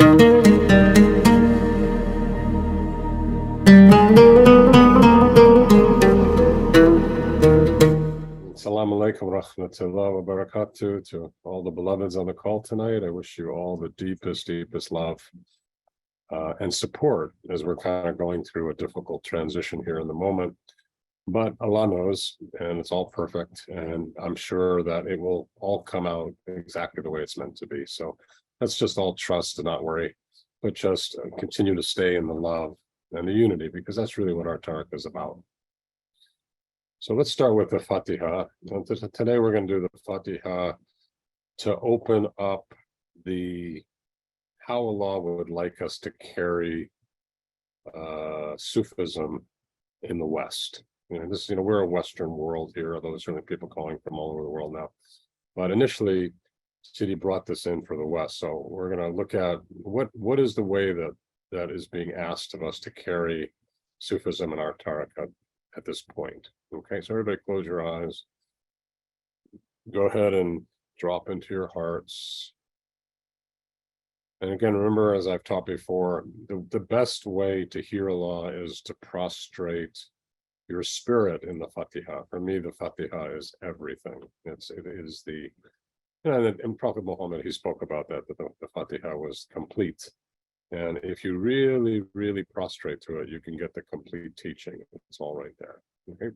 Assalamu alaikum rahmatullah wa barakatuh to all the beloveds on the call tonight. I wish you all the deepest love and support as we're kind of going through a difficult transition here in the moment. But Allah knows, and it's all perfect, and I'm sure that it will all come out exactly the way it's meant to be. So let's just all trust and not worry, but just continue to stay in the love and the unity, because that's really what our Tariqa is about. So let's start with the Fatiha. Today we're going to do the Fatiha to open up how Allah would like us to carry Sufism in the West. We're a Western world here, although there's certainly people calling from all over the world now. But initially, Sidi brought this in for the West. So we're going to look at what is the way that is being asked of us to carry Sufism in our Tariqa at this point. Okay, so everybody close your eyes. Go ahead and drop into your hearts. And again, remember, as I've taught before, the best way to hear Allah is to prostrate your spirit in the Fatiha. For me, the Fatiha is everything. It is the, and Prophet Muhammad, he spoke about that the Fatiha was complete. And if you really prostrate to it, you can get the complete teaching. It's all right there. Okay,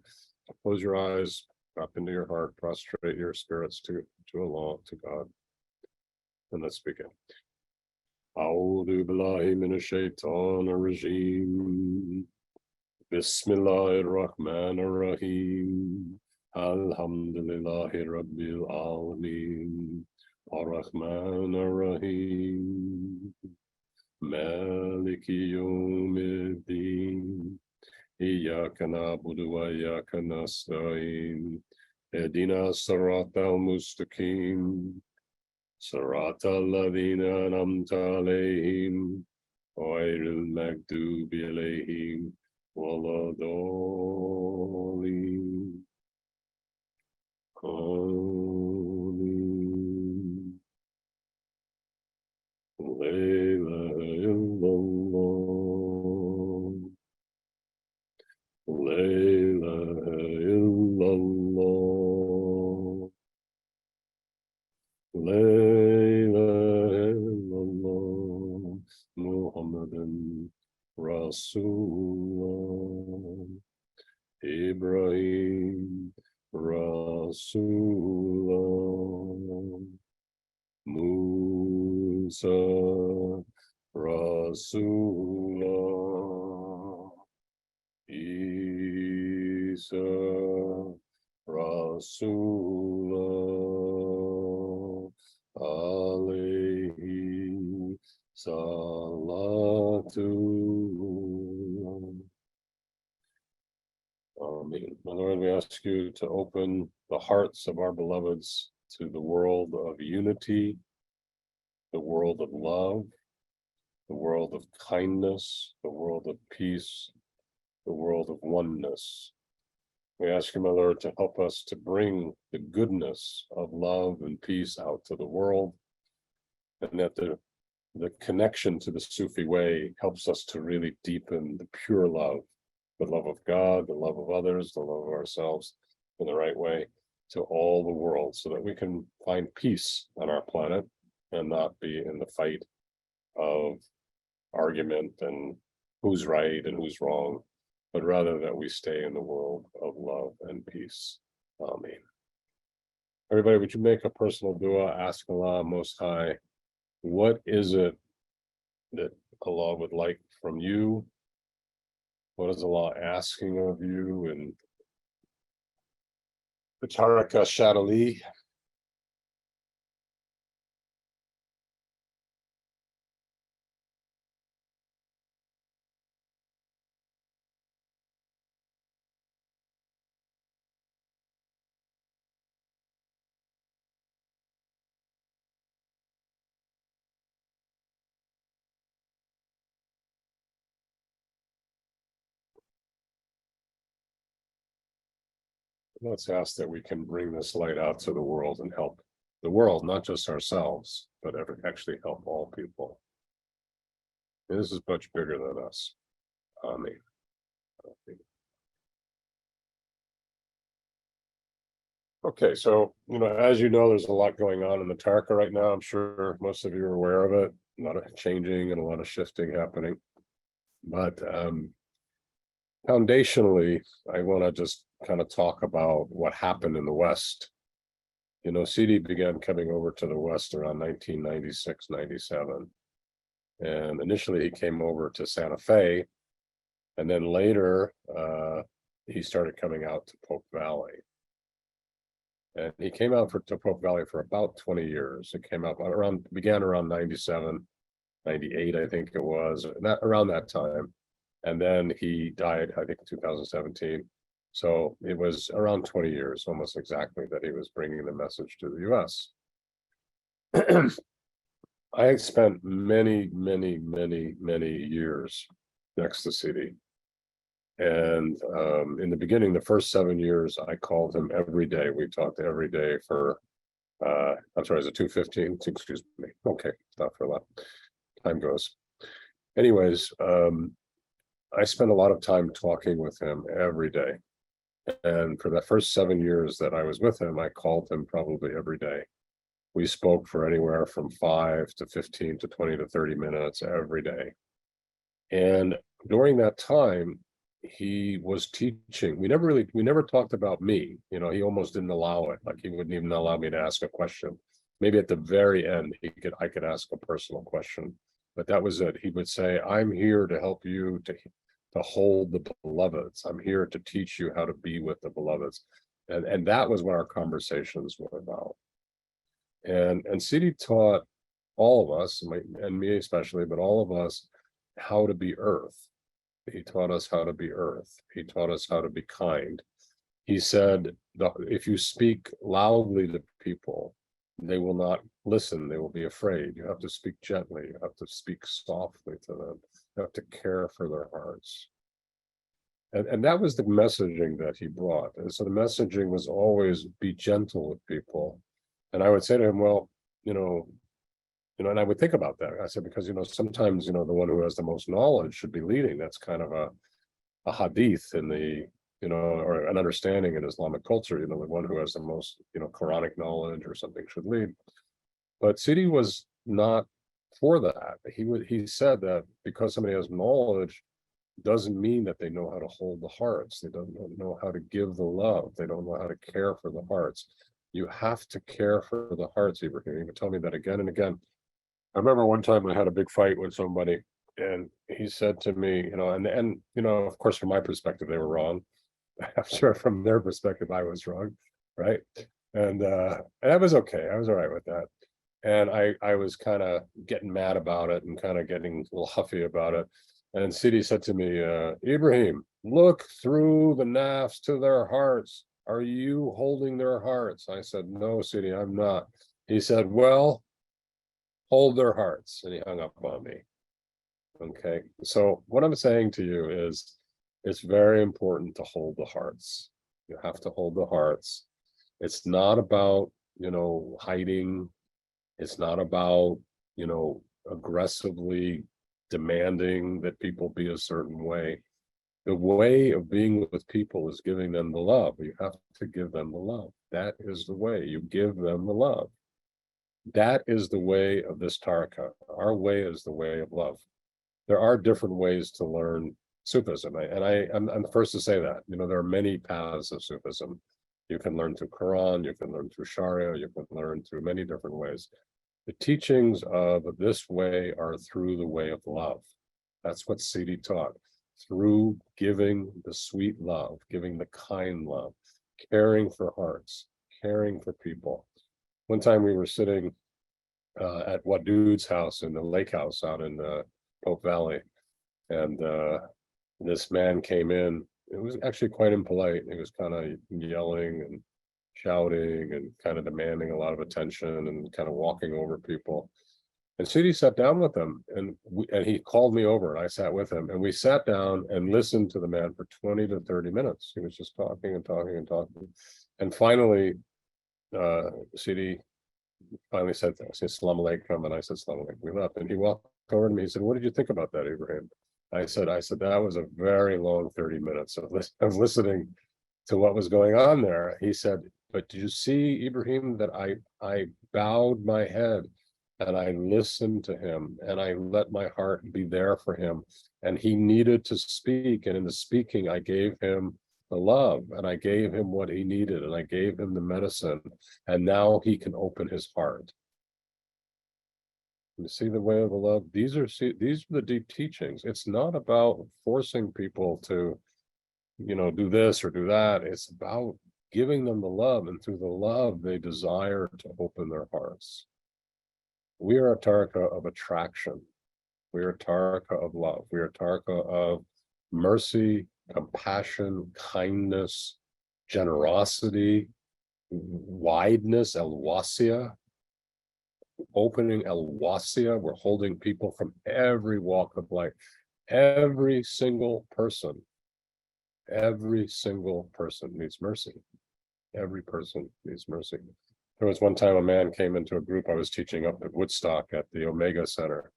close your eyes, drop into your heart, prostrate your spirits to Allah, to God, and let's begin. A'udhu billahi minash shaitanir rajim. Bismillahir rahmanir rahim. Alhamdulillahi rabbil alamin. Ar-Rahmanir Rahim. Maliki yawmiddin. Iyyaka na'budu wa iyyaka nasta'in. Ihdina siratal mustaqim. Siratal ladzina an'amta alayhim. Ghayril maghdubi alayhim waladdallin. Amin. La ilaha illallah. La ilaha illallah. La ilaha illallah. Muhammadan Rasulullah. Ibrahim Rasulullah. Musa Rasulullah. Isa Rasulullah. Alayhi salatu. Amen. My Lord, we ask you to open the hearts of our beloveds to the world of unity, the world of love, the world of kindness, the world of peace, the world of oneness. We ask you, my Lord, to help us to bring the goodness of love and peace out to the world, and that the connection to the Sufi way helps us to really deepen the pure love, the love of God, the love of others, the love of ourselves in the right way to all the world, so that we can find peace on our planet and not be in the fight of argument and who's right and who's wrong, but rather that we stay in the world of love and peace. Amen. Everybody, would you make a personal dua, ask Allah Most High, what is it that Allah would like from you? What is Allah asking of you? And the Tariqa Shadhdhuliyya. Let's ask that we can bring this light out to the world and help the world, not just ourselves, but actually help all people. This is much bigger than us. Me. Okay, so as you know, there's a lot going on in the Tariqa right now. I'm sure most of you are aware of it. A lot of changing and a lot of shifting happening. But foundationally, I want to just kind of talk about what happened in the West. CD began coming over to the West around 1996, 97. And initially he came over to Santa Fe. And then later, he started coming out to Pope Valley. And he came out to Pope Valley for about 20 years. It began around 97, 98, I think it was, around that time. And then he died, I think, in 2017. So it was around 20 years, almost exactly, that he was bringing the message to the US. I spent many, many, many, many years next to CD. And in the beginning, the first 7 years, I called him every day. We talked every day for, I'm sorry, is it 2:15? Excuse me. Okay, stop for a lot. Time goes. Anyways, I spent a lot of time talking with him every day. And for the first 7 years that I was with him, I called him probably every day. We spoke for anywhere from 5 to 15 to 20 to 30 minutes every day. And during that time, he was teaching. We never talked about me. He almost didn't allow it. Like, he wouldn't even allow me to ask a question. Maybe at the very end, I could ask a personal question, but that was it. He would say, "I'm here to help you to hold the beloveds. I'm here to teach you how to be with the beloveds." And that was what our conversations were about. And CD taught all of us, and me especially, but all of us, how to be earth. He taught us how to be earth. He taught us how to be kind. He said, if you speak loudly to people, they will not listen. They will be afraid. You have to speak gently. You have to speak softly to them. You have to care for their hearts. And that was the messaging that he brought. And so the messaging was always be gentle with people. And I would say to him, well, and I would think about that. I said, because, sometimes, the one who has the most knowledge should be leading. That's kind of a hadith in the, or an understanding in Islamic culture, the one who has the most, Quranic knowledge or something should lead. But Sidi was not for that. He said that because somebody has knowledge doesn't mean that they know how to hold the hearts. They don't know how to give the love. They don't know how to care for the hearts. You have to care for the hearts, Ibrahim. You can tell me that again and again. I remember one time I had a big fight with somebody, and he said to me, of course, from my perspective, they were wrong. I'm sure from their perspective, I was wrong, right? And that was okay. I was all right with that. And I was kind of getting mad about it and kind of getting a little huffy about it. And Sidi said to me, Ibrahim, look through the nafs to their hearts. Are you holding their hearts? I said, no, Sidi, I'm not. He said, well, hold their hearts. And he hung up on me. Okay. So what I'm saying to you is it's very important to hold the hearts. You have to hold the hearts. It's not about, hiding. It's not about, aggressively demanding that people be a certain way. The way of being with people is giving them the love. You have to give them the love. That is the way. You give them the love. That is the way of this Tariqa. Our way is the way of love. There are different ways to learn Sufism, and I'm the first to say that. There are many paths of Sufism. You can learn through Quran, you can learn through Sharia, you can learn through many different ways. The teachings of this way are through the way of love. That's what Sidi taught. Through giving the sweet love, giving the kind love, caring for hearts, caring for people. One time we were sitting at Wadud's house in the lake house out in Pope Valley, and this man came in. It was actually quite impolite. He was kind of yelling and shouting and kind of demanding a lot of attention and kind of walking over people. And Sidi sat down with him, and he called me over, and I sat with him, and we sat down and listened to the man for 20 to 30 minutes. He was just talking and talking and talking. And finally, Sidi finally said, "Assalamu alaikum," and I said, "Assalamu alaikum." We left, and he walked over to me. He said, "What did you think about that, Ibrahim?" I said, that was a very long 30 minutes of listening to what was going on there. He said, "But did you see, Ibrahim, that I bowed my head and I listened to him and I let my heart be there for him. And he needed to speak. And in the speaking, I gave him the love and I gave him what he needed and I gave him the medicine. And now he can open his heart." You see the way of the love? These are the deep teachings. It's not about forcing people to, do this or do that. It's about giving them the love, and through the love, they desire to open their hearts. We are a Tariqa of attraction. We are a Tariqa of love. We are a Tariqa of mercy, compassion, kindness, generosity, wideness, al-wasiya, opening al-wasiya. We're holding people from every walk of life. Every single person needs mercy. Every person needs mercy. There was one time a man came into a group I was teaching up at Woodstock at the Omega Center,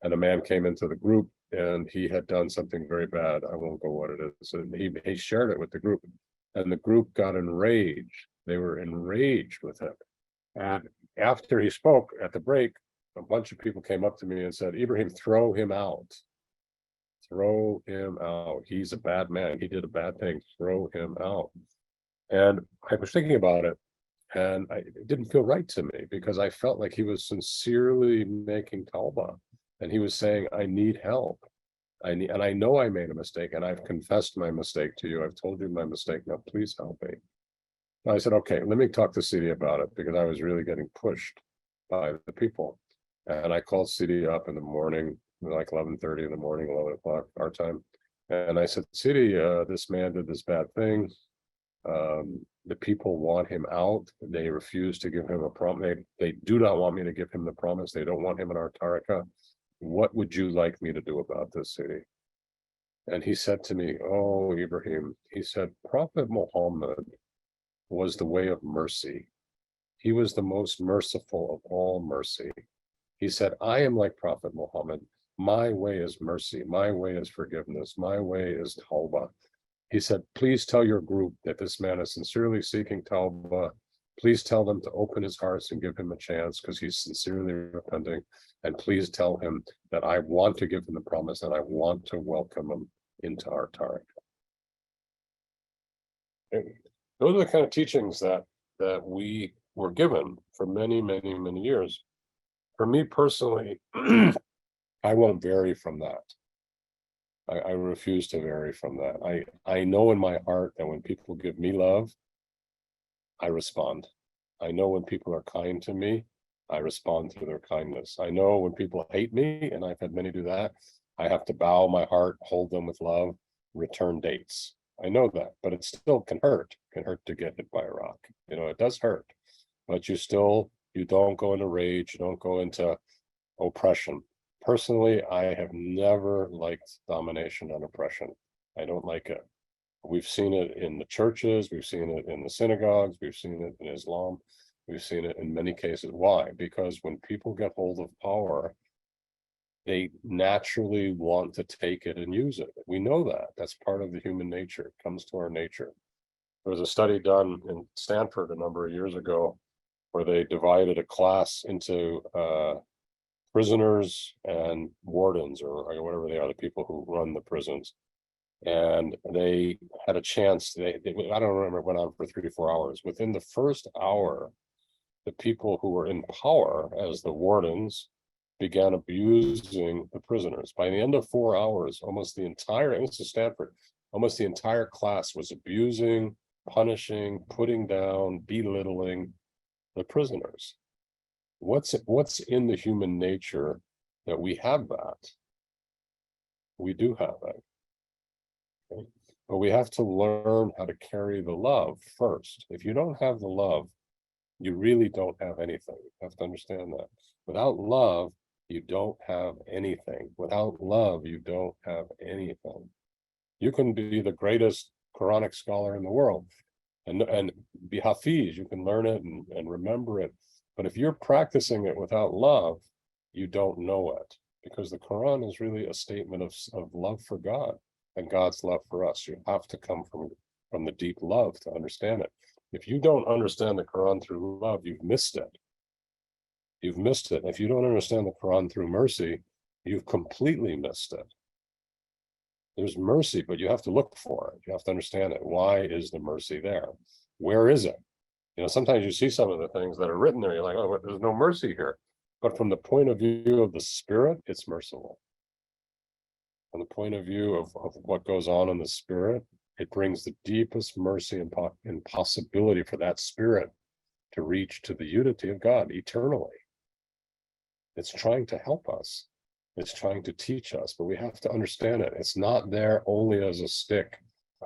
and a man came into the group and he had done something very bad. I won't go what it is. And he shared it with the group, and the group got enraged. They were enraged with him. And after he spoke at the break, a bunch of people came up to me and said, "Ibrahim, throw him out. Throw him out. He's a bad man. He did a bad thing. Throw him out." And I was thinking about it, and it didn't feel right to me because I felt like he was sincerely making tawbah, and he was saying, "I need help. And I know I made a mistake, and I've confessed my mistake to you. I've told you my mistake. Now please help me." I said, "Okay, let me talk to CD about it," because I was really getting pushed by the people. And I called CD up in the morning, like 11:30 in the morning, 11 o'clock our time. And I said, "CD, this man did this bad thing. The people want him out. They refuse to give him a promise. They do not want me to give him the promise. They don't want him in our Tariqa. What would you like me to do about this, CD?" And he said to me, "Oh, Ibrahim," he said, "Prophet Muhammad was the way of mercy. He was the most merciful of all mercy. He said, I am like Prophet Muhammad. My way is mercy. My way is forgiveness. My way is tawbah." He said, "Please tell your group that this man is sincerely seeking tawbah. Please tell them to open his hearts and give him a chance because he's sincerely repenting. And please tell him that I want to give him the promise and I want to welcome him into our Tariq." Those are the kind of teachings that we were given for many, many, many years. For me personally, I won't vary from that. I refuse to vary from that. I know in my heart that when people give me love, I respond. I know when people are kind to me, I respond to their kindness. I know when people hate me, and I've had many do that, I have to bow my heart, hold them with love, return dates. I know that, but it still can hurt. It can hurt to get hit by a rock. It does hurt, but you don't go into rage, you don't go into oppression. Personally, I have never liked domination and oppression. I don't like it. We've seen it in the churches, we've seen it in the synagogues, we've seen it in Islam, we've seen it in many cases. Why? Because when people get hold of power, they naturally want to take it and use it. We know that. That's part of the human nature. It comes to our nature. There was a study done in Stanford a number of years ago where they divided a class into prisoners and wardens, or whatever they are, the people who run the prisons. And they had a chance. I don't remember, it went on for 3 to 4 hours. Within the first hour, the people who were in power as the wardens began abusing the prisoners. By the end of 4 hours, this is Stanford, almost the entire class was abusing, punishing, putting down, belittling the prisoners. What's in the human nature that we have that? We do have that. Okay? But we have to learn how to carry the love first. If you don't have the love, you really don't have anything. You have to understand that. Without love, you don't have anything. Without love, you don't have anything. You can be the greatest Quranic scholar in the world and be hafiz. You can learn it and remember it. But if you're practicing it without love, you don't know it. because the Quran is really a statement of love for God and God's love for us. You have to come from the deep love to understand it. If you don't understand the Quran through love, you've missed it. You've missed it. If you don't understand the Quran through mercy, you've completely missed it. There's mercy, but you have to look for it. You have to understand it. Why is the mercy there? Where is it? Sometimes you see some of the things that are written there, you're like, oh, there's no mercy here. But from the point of view of the spirit, it's merciful. From the point of view of what goes on in the spirit, it brings the deepest mercy and possibility for that spirit to reach to the unity of God eternally. It's trying to help us. It's trying to teach us, but we have to understand it. It's not there only as a stick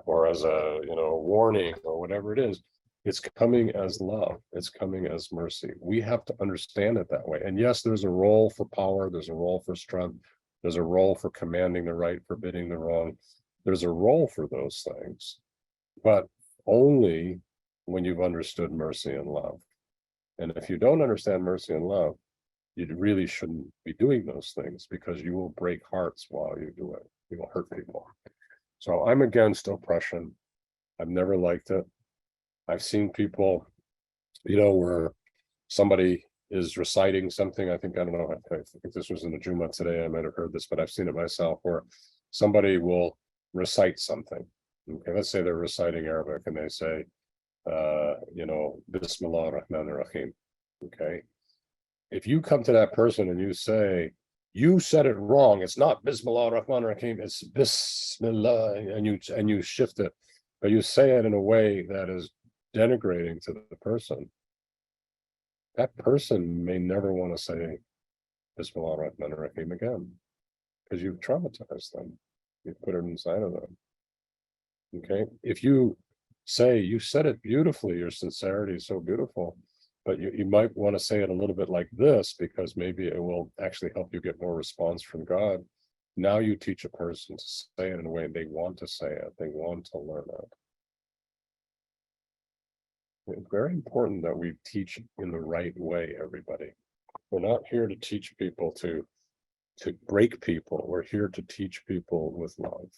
or as a warning or whatever it is. It's coming as love. It's coming as mercy. We have to understand it that way. And yes, there's a role for power. There's a role for strength. There's a role for commanding the right, forbidding the wrong. There's a role for those things, but only when you've understood mercy and love. And if you don't understand mercy and love, you really shouldn't be doing those things, because you will break hearts while you do it. You will hurt people. So I'm against oppression. I've never liked it. I've seen people, where somebody is reciting something. I don't know, I think this was in the Juma today. I might have heard this, but I've seen it myself, where somebody will recite something. Okay, let's say they're reciting Arabic and they say, Bismillah ar-Rahman ar-Rahim. Okay. If you come to that person and you say, you said it wrong, it's not Bismillah ar-Rahman ar-Rahim, it's Bismillah, and you shift it, but you say it in a way that is denigrating to the person, that person may never want to say Bismillah ar-Rahman ar-Rahim again, because you've traumatized them. You've put it inside of them. Okay. If you say, you said it beautifully, your sincerity is so beautiful, but you might want to say it a little bit like this, because maybe it will actually help you get more response from God. Now you teach a person to say it in a way they want to say it. They want to learn it. It's very important that we teach in the right way, everybody. We're not here to teach people to break people. We're here to teach people with love.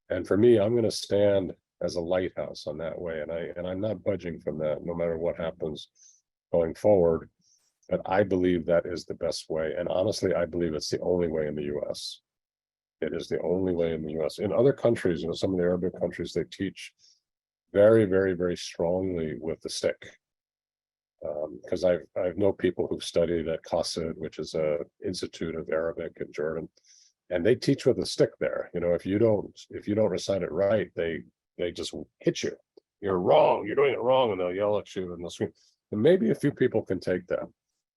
And for me, I'm going to stand as a lighthouse on that way. And I'm not budging from that, no matter what happens going forward. But I believe that is the best way. And honestly, I believe it's the only way in the US. It is the only way in the US. In other countries, some of the Arabic countries, they teach very, very, very strongly with the stick. Because I know people who've studied at Qasid, which is a institute of Arabic and German, and they teach with a stick there. If you don't recite it right, they just hit you. You're wrong. You're doing it wrong, and they'll yell at you and they'll scream. And maybe a few people can take that,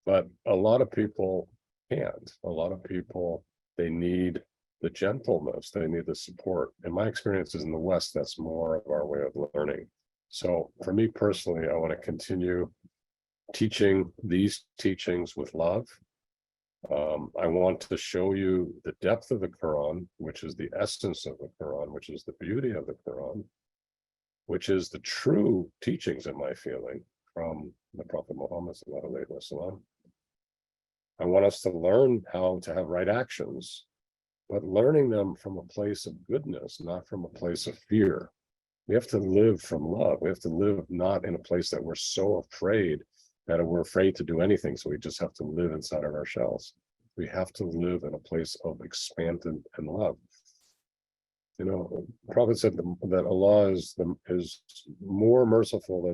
but a lot of people can't. A lot of people, they need the gentleness. They need the support. In my experiences in the West, that's more of our way of learning. So for me personally, I want to continue teaching these teachings with love. I want to show you the depth of the Quran, which is the essence of the Quran, which is the beauty of the Quran, which is the true teachings, in my feeling, from the Prophet Muhammad sallallahu alaihi wasallam. I want us to learn how to have right actions, but learning them from a place of goodness, not from a place of fear. We have to live from love. We have to live not in a place that we're so afraid that we're afraid to do anything. So we just have to live inside of our shells. We have to live in a place of expanded and love. The Prophet said that Allah is more merciful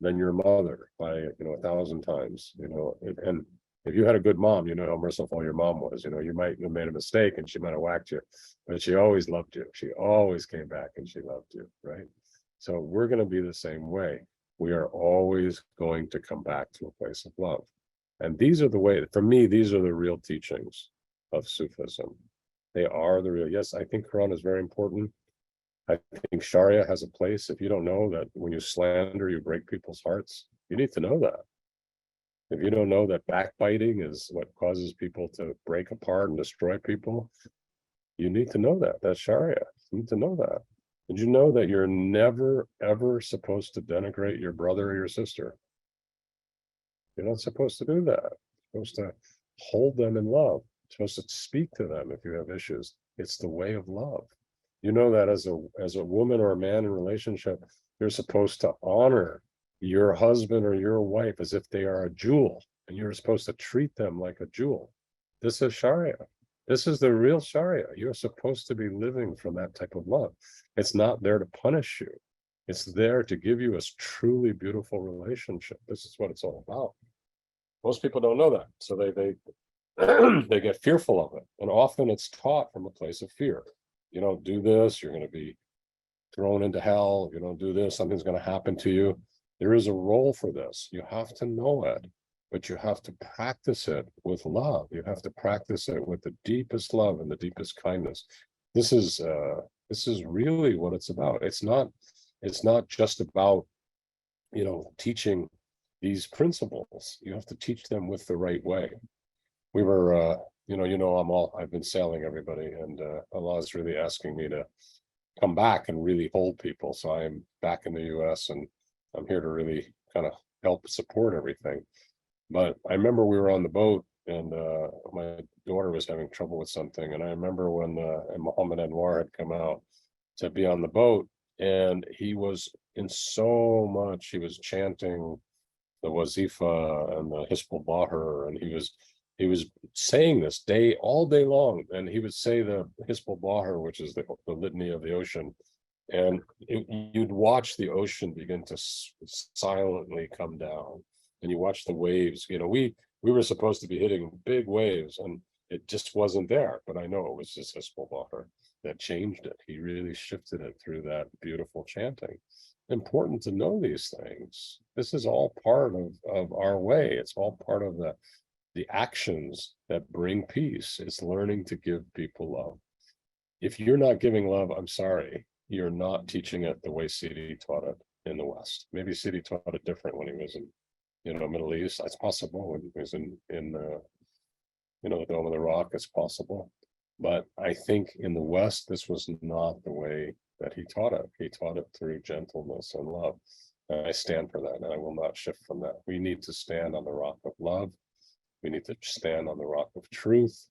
than your mother by 1,000 times. And if you had a good mom, you know how merciful your mom was. You might have made a mistake and she might have whacked you, but she always loved you. She always came back and she loved you, right? So we're going to be the same way. We are always going to come back to a place of love. And these are the way, for me, these are the real teachings of Sufism. They are the real, yes, I think Quran is very important. I think Sharia has a place. If you don't know that when you slander, you break people's hearts, you need to know that. If you don't know that backbiting is what causes people to break apart and destroy people, you need to know that. That's Sharia. You need to know that. Did you know that you're never, ever supposed to denigrate your brother or your sister? You're not supposed to do that. You're supposed to hold them in love. supposed to speak to them if you have issues. It's the way of love. You know that as a woman or a man in relationship, you're supposed to honor your husband or your wife as if they are a jewel, and you're supposed to treat them like a jewel. This is Sharia. This is the real Sharia. You're supposed to be living from that type of love. It's not there to punish you. It's there to give you a truly beautiful relationship. This is what it's all about. Most people don't know that, so they they get fearful of it, and often it's taught from a place of fear. You don't do this, you're going to be thrown into hell. You don't do this, something's going to happen to you. There is a role for this. You have to know it, but you have to practice it with love. You have to practice it with the deepest love and the deepest kindness. This is really what it's about. It's not just about, teaching these principles. You have to teach them with the right way. We were, I've been sailing, everybody, and Allah is really asking me to come back and really hold people. So I'm back in the US and I'm here to really kind of help support everything. But I remember we were on the boat and my daughter was having trouble with something. And I remember when Muhammad Anwar had come out to be on the boat, and he was he was chanting the Wazifa and the Hisbul Bahr, and he was saying this all day long, and he would say the Hisbul Bahr, which is the litany of the ocean, and you'd watch the ocean begin to silently come down, and you watch the waves. We were supposed to be hitting big waves, and it just wasn't there. But I know it was just Hisbul Bahr that changed it. He really shifted it through that beautiful chanting. Important to know these things. This is all part of our way. It's all part of the actions that bring peace. It's learning to give people love. If you're not giving love, I'm sorry, you're not teaching it the way Sidi taught it in the West. Maybe Sidi taught it different when he was in, Middle East. It's possible when he was in the Dome of the Rock. It's possible, but I think in the West, this was not the way that he taught it. He taught it through gentleness and love. And I stand for that, and I will not shift from that. We need to stand on the rock of love. We need to stand on the rock of truth.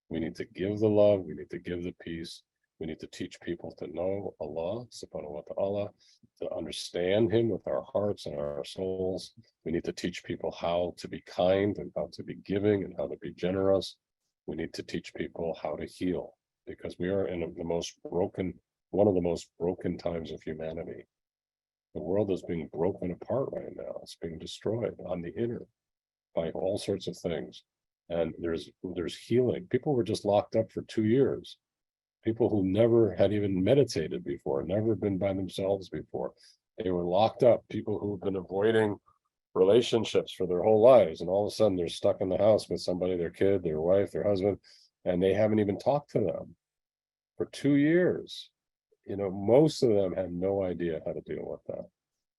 We need to give the love. We need to give the peace. We need to teach people to know Allah, subhanahu wa ta'ala, to understand him with our hearts and our souls. We need to teach people how to be kind and how to be giving and how to be generous. We need to teach people how to heal, because we are in one of the most broken times of humanity. The world is being broken apart right now. It's being destroyed on the inner by all sorts of things. And there's healing. People were just locked up for 2 years. People who never had even meditated before, never been by themselves before. They were locked up. People who've been avoiding relationships for their whole lives. And all of a sudden they're stuck in the house with somebody, their kid, their wife, their husband, and they haven't even talked to them for 2 years. Most of them had no idea how to deal with that.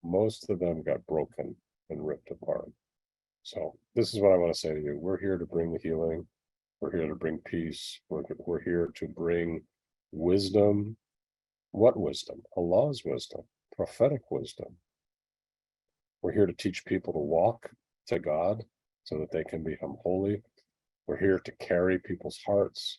Most of them got broken and ripped apart. So this is what I want to say to you. We're here to bring the healing. We're here to bring peace. We're here to bring wisdom. What wisdom? Allah's wisdom, prophetic wisdom. We're here to teach people to walk to God so that they can become holy. We're here to carry people's hearts.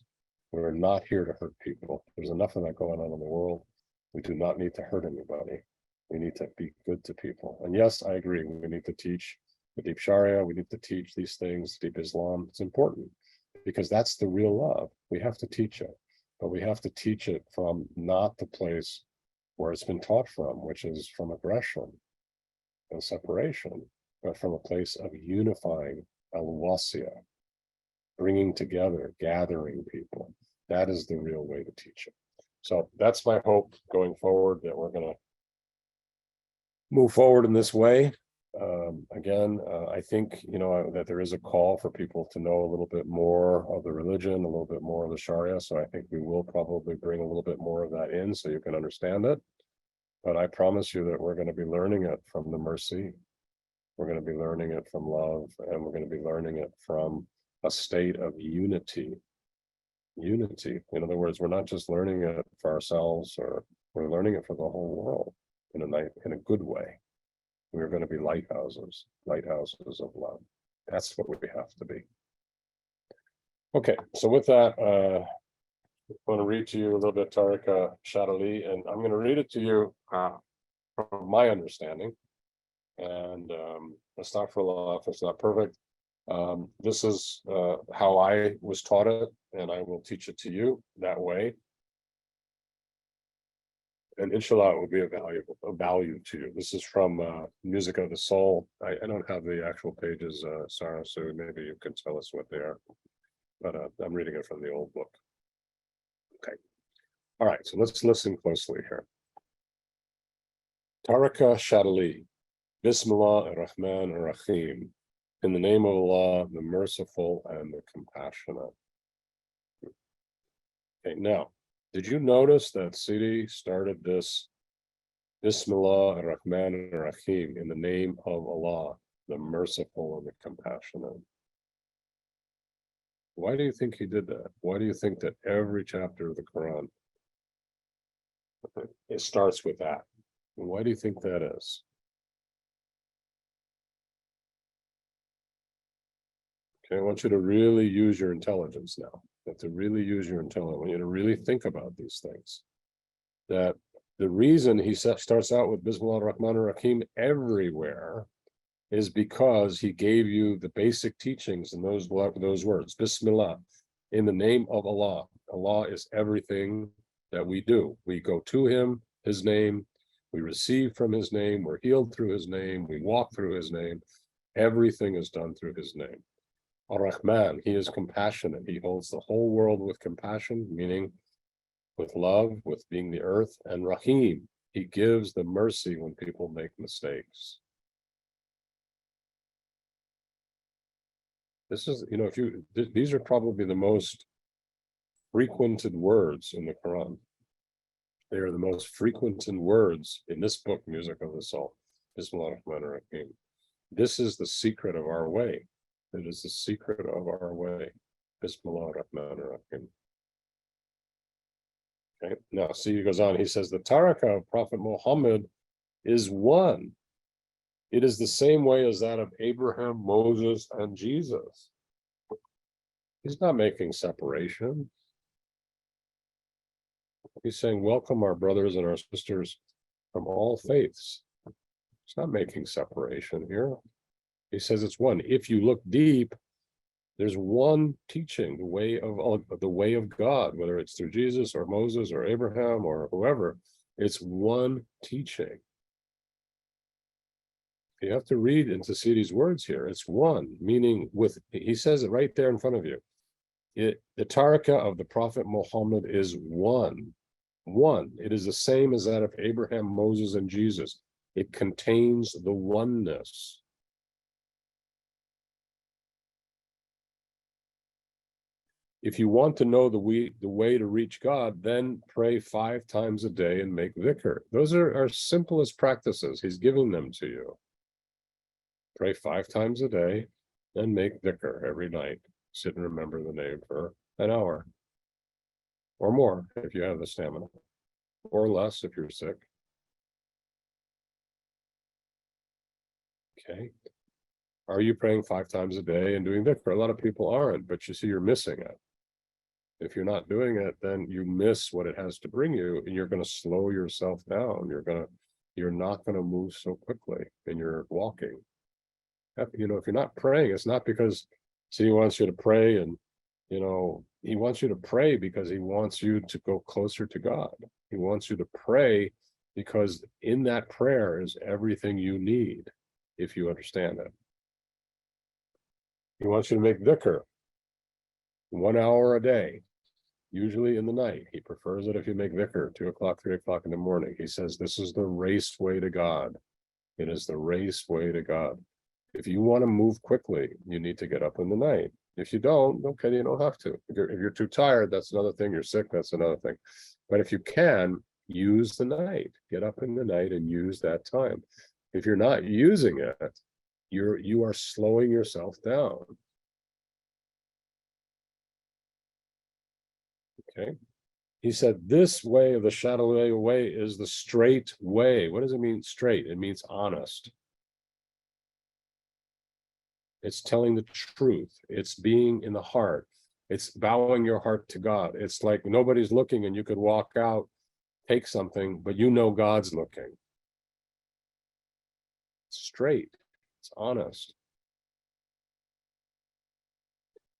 We're not here to hurt people. There's enough of that going on in the world. We do not need to hurt anybody. We need to be good to people. And yes, I agree. We need to teach the deep Sharia. We need to teach these things, deep Islam. It's important because that's the real love. We have to teach it, but we have to teach it from not the place where it's been taught from, which is from aggression and separation, but from a place of unifying, al-wasiya, bringing together, gathering people. That is the real way to teach it. So that's my hope going forward, that we're going to move forward in this way. I think, that there is a call for people to know a little bit more of the religion, a little bit more of the Sharia. So I think we will probably bring a little bit more of that in so you can understand it. But I promise you that we're going to be learning it from the mercy. We're going to be learning it from love, and we're going to be learning it from a state of unity. Unity. In other words, we're not just learning it for ourselves, or we're learning it for the whole world in a good way. We're going to be lighthouses of love. That's what we have to be. Okay, so with that, I want to read to you a little bit Tariqa Shadhdhuliyya, and I'm going to read it to you from my understanding. And astaghfirullah if it's not perfect. This is how I was taught it, and I will teach it to you that way. And inshallah, it will be a value to you. This is from Music of the Soul. I don't have the actual pages, Sarah, so maybe you can tell us what they are. But I'm reading it from the old book. Okay. All right, so let's listen closely here. Tariqa Shadhdhuliyya. Bismillah ar-Rahman ar-Rahim. In the name of Allah, the merciful and the compassionate. Okay, now, did you notice that Sidi started this Bismillah ar-Rahman ar-Rahim in the name of Allah, the merciful and the compassionate? Why do you think he did that? Why do you think that every chapter of the Quran, it starts with that? And why do you think that is? Okay, I want you to really use your intelligence now. You have to really use your intelligence. I want you to really think about these things. That the reason he starts out with Bismillah ar-Rahman ar-Rahim everywhere is because he gave you the basic teachings in those words. Bismillah, in the name of Allah. Allah is everything that we do. We go to him, his name, we receive from his name, we're healed through his name, we walk through his name. Everything is done through his name. Ar-Rahman, he is compassionate. He holds the whole world with compassion, meaning with love, with being the earth. And Rahim, he gives the mercy when people make mistakes. This is, these are probably the most frequented words in the Quran. They are the most frequented words in this book, Music of the Soul. Bismillah ar-Rahman ar-Rahim. This is the secret of our way. It is the secret of our way. Bismillah ar-Rahman ar-Rahim. Okay, now see, he goes on, he says, the Tariqa of Prophet Muhammad is one. It is the same way as that of Abraham, Moses, and Jesus. He's not making separation. He's saying, welcome our brothers and our sisters from all faiths. He's not making separation here. He says it's one. If you look deep, there's one teaching, the way of God, whether it's through Jesus or Moses or Abraham or whoever, it's one teaching. You have to read and to see these words here. It's one, meaning he says it right there in front of you. The Tariqa of the Prophet Muhammad is one. One. It is the same as that of Abraham, Moses, and Jesus. It contains the oneness. If you want to know the way to reach God, then pray 5 times a day and make dhikr. Those are our simplest practices. He's giving them to you. Pray 5 times a day and make dhikr every night. Sit and remember the name for an hour or more if you have the stamina, or less if you're sick. Okay. Are you praying 5 times a day and doing dhikr? A lot of people aren't, but you see, you're missing it. If you're not doing it, then you miss what it has to bring you, and you're going to slow yourself down. You're not going to move so quickly in your walking. If you're not praying, it's not because he wants you to pray, and he wants you to pray because he wants you to go closer to God. He wants you to pray because in that prayer is everything you need, if you understand it. He wants you to make dhikr 1 hour a day, usually in the night. He prefers it if you make dhikr 2 o'clock, 3 o'clock in the morning. He says this is the race way to God. It is the race way to God. If you want to move quickly, you need to get up in the night. If you don't, okay, you don't have to. If you're too tired, that's another thing. You're sick, that's another thing. But if you can, use the night. Get up in the night and use that time. If you're not using it, you are slowing yourself down. Okay. He said, this way of the Shadhdhuliyya way is the straight way. What does it mean, straight? It means honest. It's telling the truth. It's being in the heart. It's bowing your heart to God. It's like nobody's looking and you could walk out, take something, but you know God's looking. It's straight. It's honest.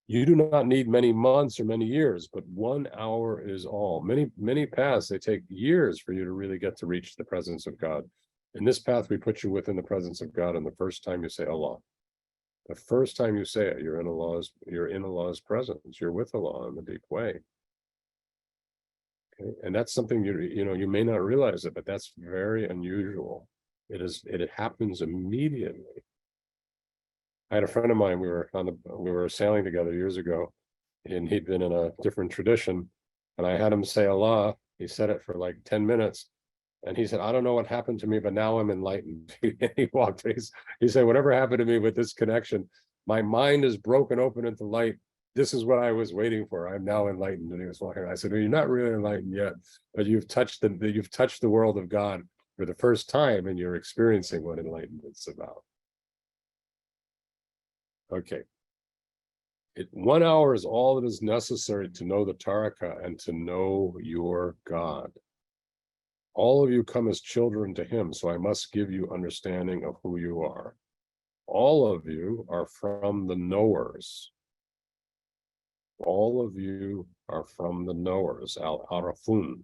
You do not need many months or many years, but 1 hour is all. Many paths, they take years for you to really get to reach the presence of God. In this path, we put you within the presence of God, and the first time you say Allah. The first time you say it, you're in Allah's presence. You're with Allah in a deep way. Okay? And that's something you may not realize it, but that's very unusual. It happens immediately. I had a friend of mine, we were sailing together years ago, and he'd been in a different tradition, and I had him say Allah. He said it for like 10 minutes, and he said, I don't know what happened to me, but now I'm enlightened. He walked, he said, whatever happened to me with this connection, my mind is broken open into light. This is what I was waiting for. I'm now enlightened. And he was walking. I said, well, you're not really enlightened yet, but you've touched the world of God for the first time, and you're experiencing what enlightenment's about. Okay. 1 hour is all that is necessary to know the Tariqa and to know your God. All of you come as children to him, so I must give you understanding of who you are. All of you are from the knowers. All of you are from the knowers, al-arafun,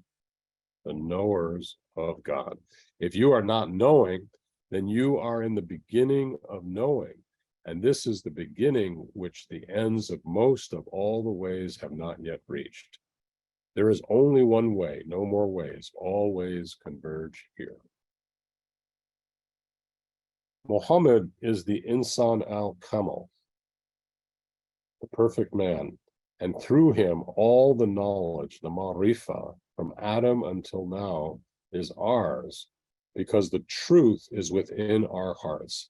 the knowers of God. If you are not knowing, then you are in the beginning of knowing. And this is the beginning which the ends of most of all the ways have not yet reached. There is only one way, no more ways. All ways converge here. Muhammad is the Insan al-Kamal, the perfect man, and through him all the knowledge, the Ma'rifah, from Adam until now, is ours, because the truth is within our hearts.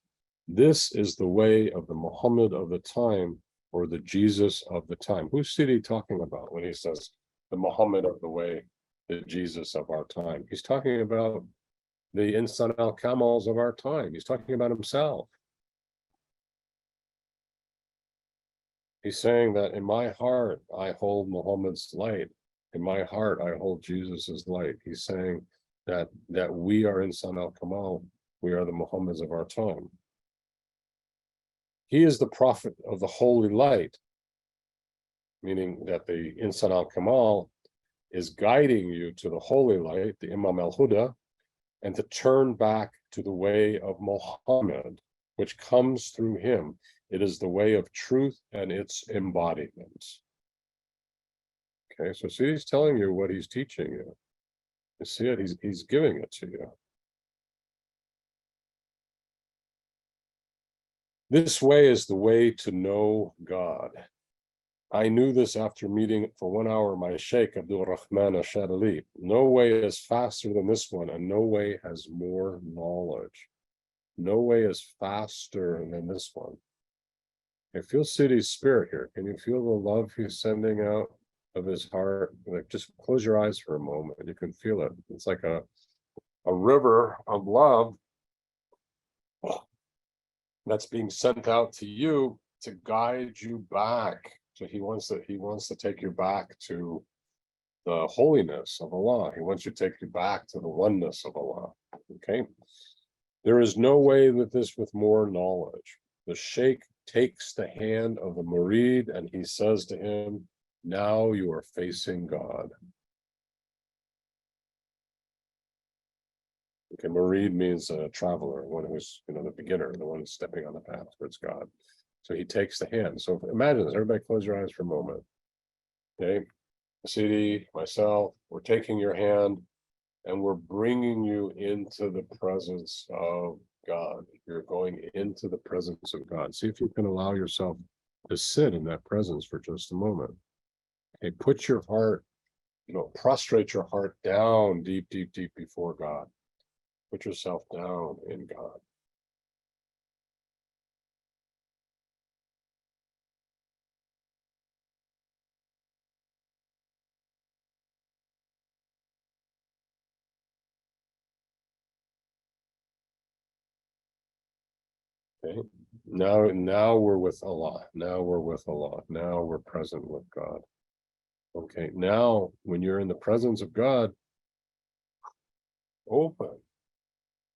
This is the way of the Muhammad of the time, or the Jesus of the time. Who's Sidi talking about when he says the Muhammad of the way, the Jesus of our time? He's talking about the Insan al-Kamals of our time. He's talking about himself. He's saying that in my heart, I hold Muhammad's light. In my heart, I hold Jesus's light. He's saying that we are Insan al-Kamal. We are the Muhammads of our time. He is the prophet of the holy light, meaning that the Insan al-Kamal is guiding you to the holy light, the Imam al-Huda, and to turn back to the way of Muhammad, which comes through him. It is the way of truth and its embodiment. Okay, so see, he's telling you what he's teaching you. You see it, he's giving it to you. This way is the way to know God. I knew this after meeting for 1 hour my Sheikh Abdul Rahman Shadhdhuliyya. No way is faster than this one, and no way has more knowledge. No way is faster than this one. I feel Sidi's spirit here. Can you feel the love he's sending out of his heart? Like, just close your eyes for a moment. You can feel it. It's like a river of love that's being sent out to you to guide you back. So he wants to take you back to the holiness of Allah. He wants you to take you back to the oneness of Allah. Okay. There is no way with this with more knowledge. The Sheikh takes the hand of the Murid and he says to him, now you are facing God. Okay, Murid means a traveler, one who's, the beginner, the one who's stepping on the path towards God. So he takes the hand. So imagine this, everybody close your eyes for a moment. Okay, Sidi, myself, we're taking your hand and we're bringing you into the presence of God. You're going into the presence of God. See if you can allow yourself to sit in that presence for just a moment. Okay, put your heart, prostrate your heart down deep, deep, deep before God. Put yourself down in God. Okay. Now we're with Allah. Now we're with Allah. Now we're present with God. Okay. Now, when you're in the presence of God, open,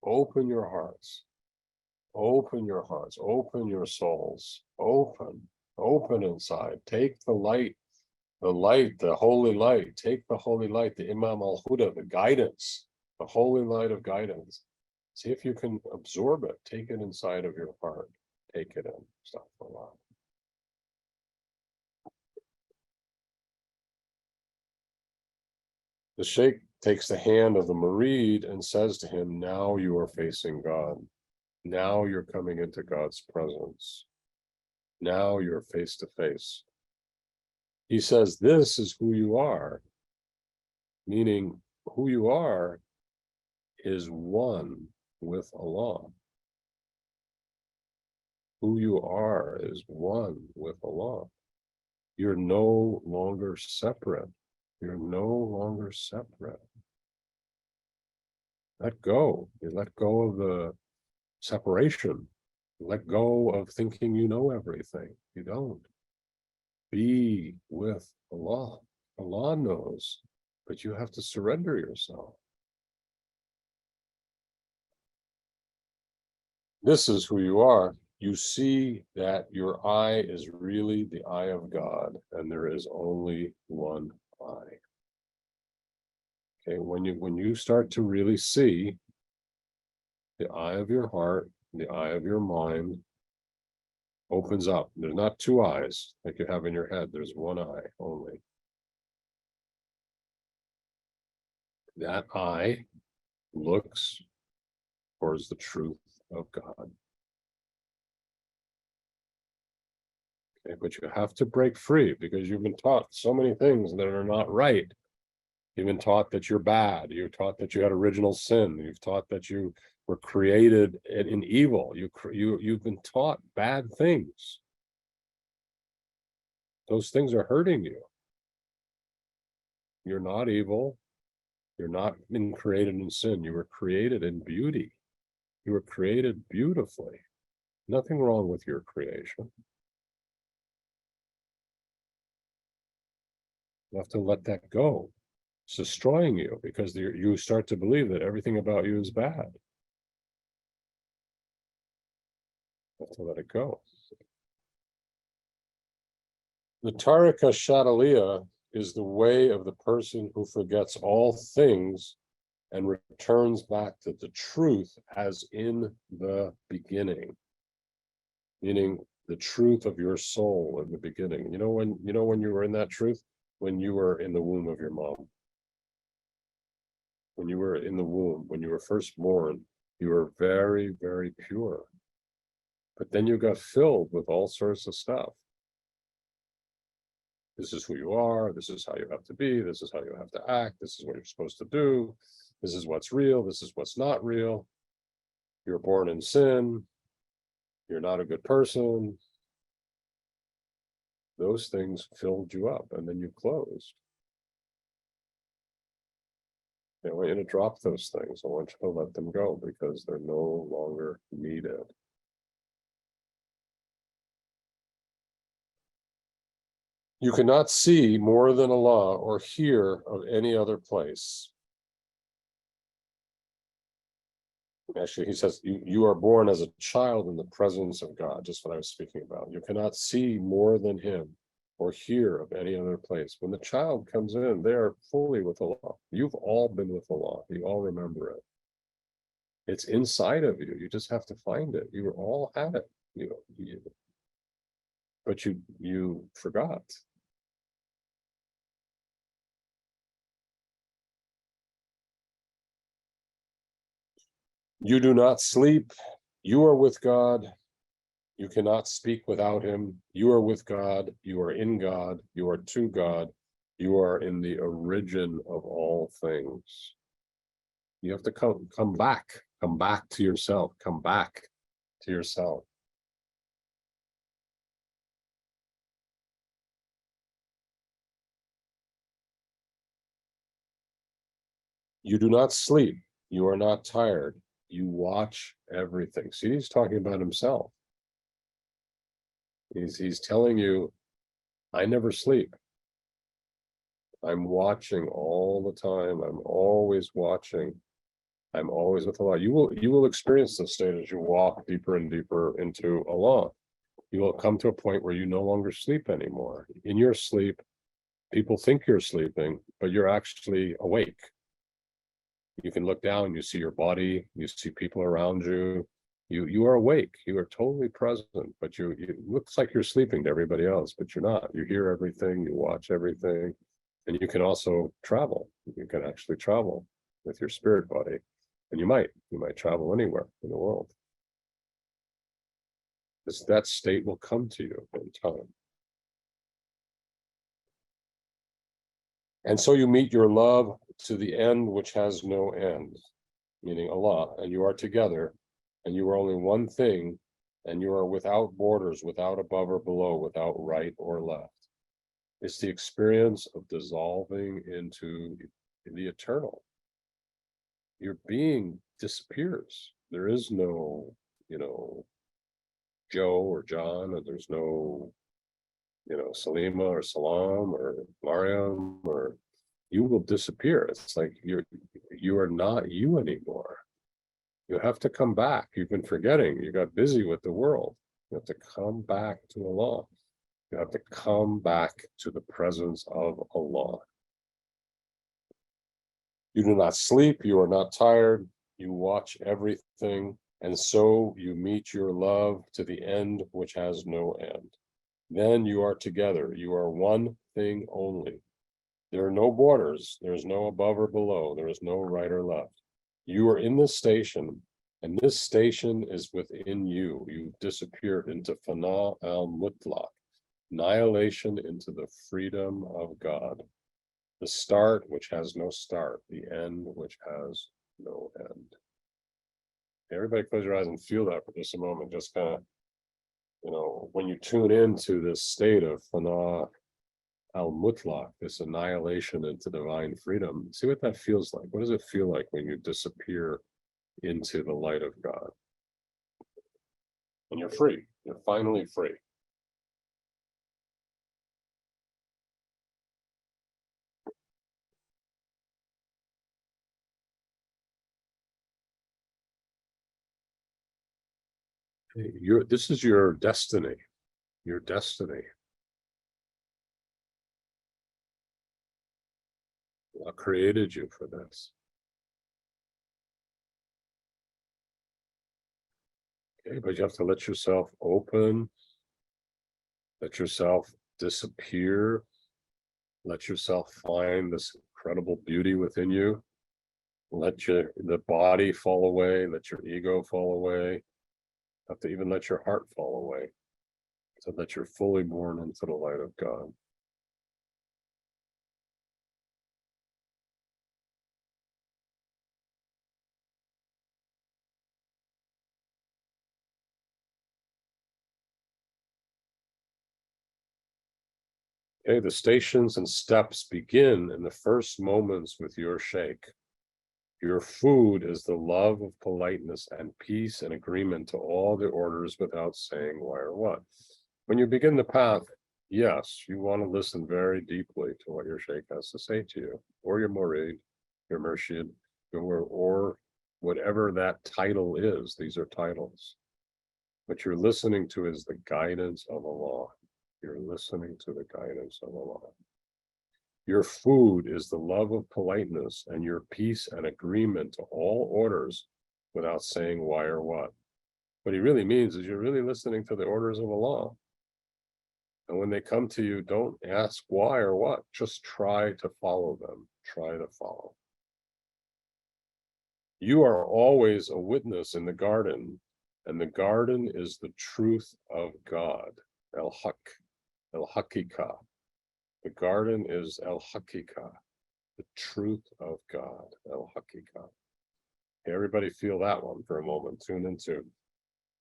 open your hearts, open your hearts, open your souls, open inside. Take the light, the holy light. Take the holy light, the Imam al-Huda, the guidance, the holy light of guidance. See if you can absorb it. Take it inside of your heart. Take it in. Stop for a while. The Sheikh takes the hand of the Murid and says to him, now you are facing God. Now you're coming into God's presence. Now you're face to face. He says, this is who you are, meaning who you are is one with Allah. Who you are is one with Allah. You're no longer separate. You're no longer separate. Let go. You let go of the separation. Let go of thinking you know everything. You don't. Be with Allah. Allah knows, but you have to surrender yourself. This is who you are. You see that your eye is really the eye of God, and there is only one eye. Okay, when you start to really see the eye of your heart, the eye of your mind opens up. There's not two eyes like you have in your head. There's one eye only. That eye looks towards the truth of God. Okay, but you have to break free because you've been taught so many things that are not right. You've been taught that you're bad. You're taught that you had original sin. You've taught that you were created in evil. You've been taught bad things. Those things are hurting you. You're not evil. You're not been created in sin. You were created in beauty. You were created beautifully. Nothing wrong with your creation. You have to let that go. It's destroying you because you start to believe that everything about you is bad. You have to let it go. The Tariqa Shadhdhuliyya is the way of the person who forgets all things and returns back to the truth as in the beginning, meaning the truth of your soul in the beginning. You know when you were in that truth? When you were in the womb of your mom. When you were in the womb, when you were first born, you were very, very pure. But then you got filled with all sorts of stuff. This is who you are. This is how you have to be. This is how you have to act. This is what you're supposed to do. This is what's real. This is what's not real. You're born in sin. You're not a good person. Those things filled you up and then you closed. I want you to drop those things. I want you to let them go because they're no longer needed. You cannot see more than Allah or hear of any other place. Actually, he says, you are born as a child in the presence of God, just what I was speaking about. You cannot see more than him or hear of any other place. When the child comes in, they are fully with Allah. You've all been with Allah. You all remember it. It's inside of you. You just have to find it. You all had it. But you forgot. You do not sleep. You are with God. You cannot speak without him. You are with God. You are in God. You are to God. You are in the origin of all things. You have to come back to yourself. Come back to yourself. You do not sleep. You are not tired. You watch everything. See, he's talking about himself. He's telling you, I never sleep. I'm watching all the time. I'm always watching. I'm always with Allah. You will experience this state as you walk deeper and deeper into Allah. You will come to a point where you no longer sleep anymore. In your sleep, people think you're sleeping, but you're actually awake. You can look down, you see your body, you see people around you. You are awake. You are totally present, but it looks like you're sleeping to everybody else, but you're not. You hear everything, you watch everything, and you can also travel. You can actually travel with your spirit body, and you might travel anywhere in the world. That state will come to you in time. And so you meet your love to the end which has no end, meaning Allah, and you are together, and you are only one thing, and you are without borders, without above or below, without right or left. It's the experience of dissolving into the eternal. Your being disappears. There is no, Joe or John, or there's no, Salima or Salam or Mariam, or you will disappear. It's like you are not you anymore. You have to come back. You've been forgetting. You got busy with the world. You have to come back to Allah. You have to come back to the presence of Allah. You do not sleep. You are not tired. You watch everything. And so you meet your love to the end which has no end. Then you are together. You are one thing only. There are no borders. There is no above or below. There is no right or left. You are in this station, and this station is within you. You disappeared into Fana al-Mutlaq, annihilation into the freedom of God. The start which has no start, the end which has no end. Everybody close your eyes and feel that for just a moment. Just kind of, when you tune into this state of Fana al-Mutlaq, this annihilation into divine freedom, see what that feels like. What does it feel like when you disappear into the light of God? And you're free. You're finally free. This is your destiny. Your destiny. Allah created you for this. Okay, but you have to let yourself open, let yourself disappear, let yourself find this incredible beauty within you. Let the body fall away, let your ego fall away. You have to even let your heart fall away, so that you're fully born into the light of God. Okay, the stations and steps begin in the first moments with your sheikh. Your food is the love of politeness and peace and agreement to all the orders without saying why or what. When you begin the path, yes, you want to listen very deeply to what your sheikh has to say to you, or your murid, your Murshid, or whatever that title is. These are titles. What you're listening to is the guidance of Allah. You're listening to the guidance of Allah. Your food is the love of politeness and your peace and agreement to all orders without saying why or what. What he really means is you're really listening to the orders of Allah. And when they come to you, don't ask why or what. Just try to follow them. Try to follow. You are always a witness in the garden, and the garden is the truth of God. El-Haq, El-Haqiqah. The garden is El-Haqiqah, the truth of God, El-Haqiqah. Okay, everybody feel that one for a moment. Tune into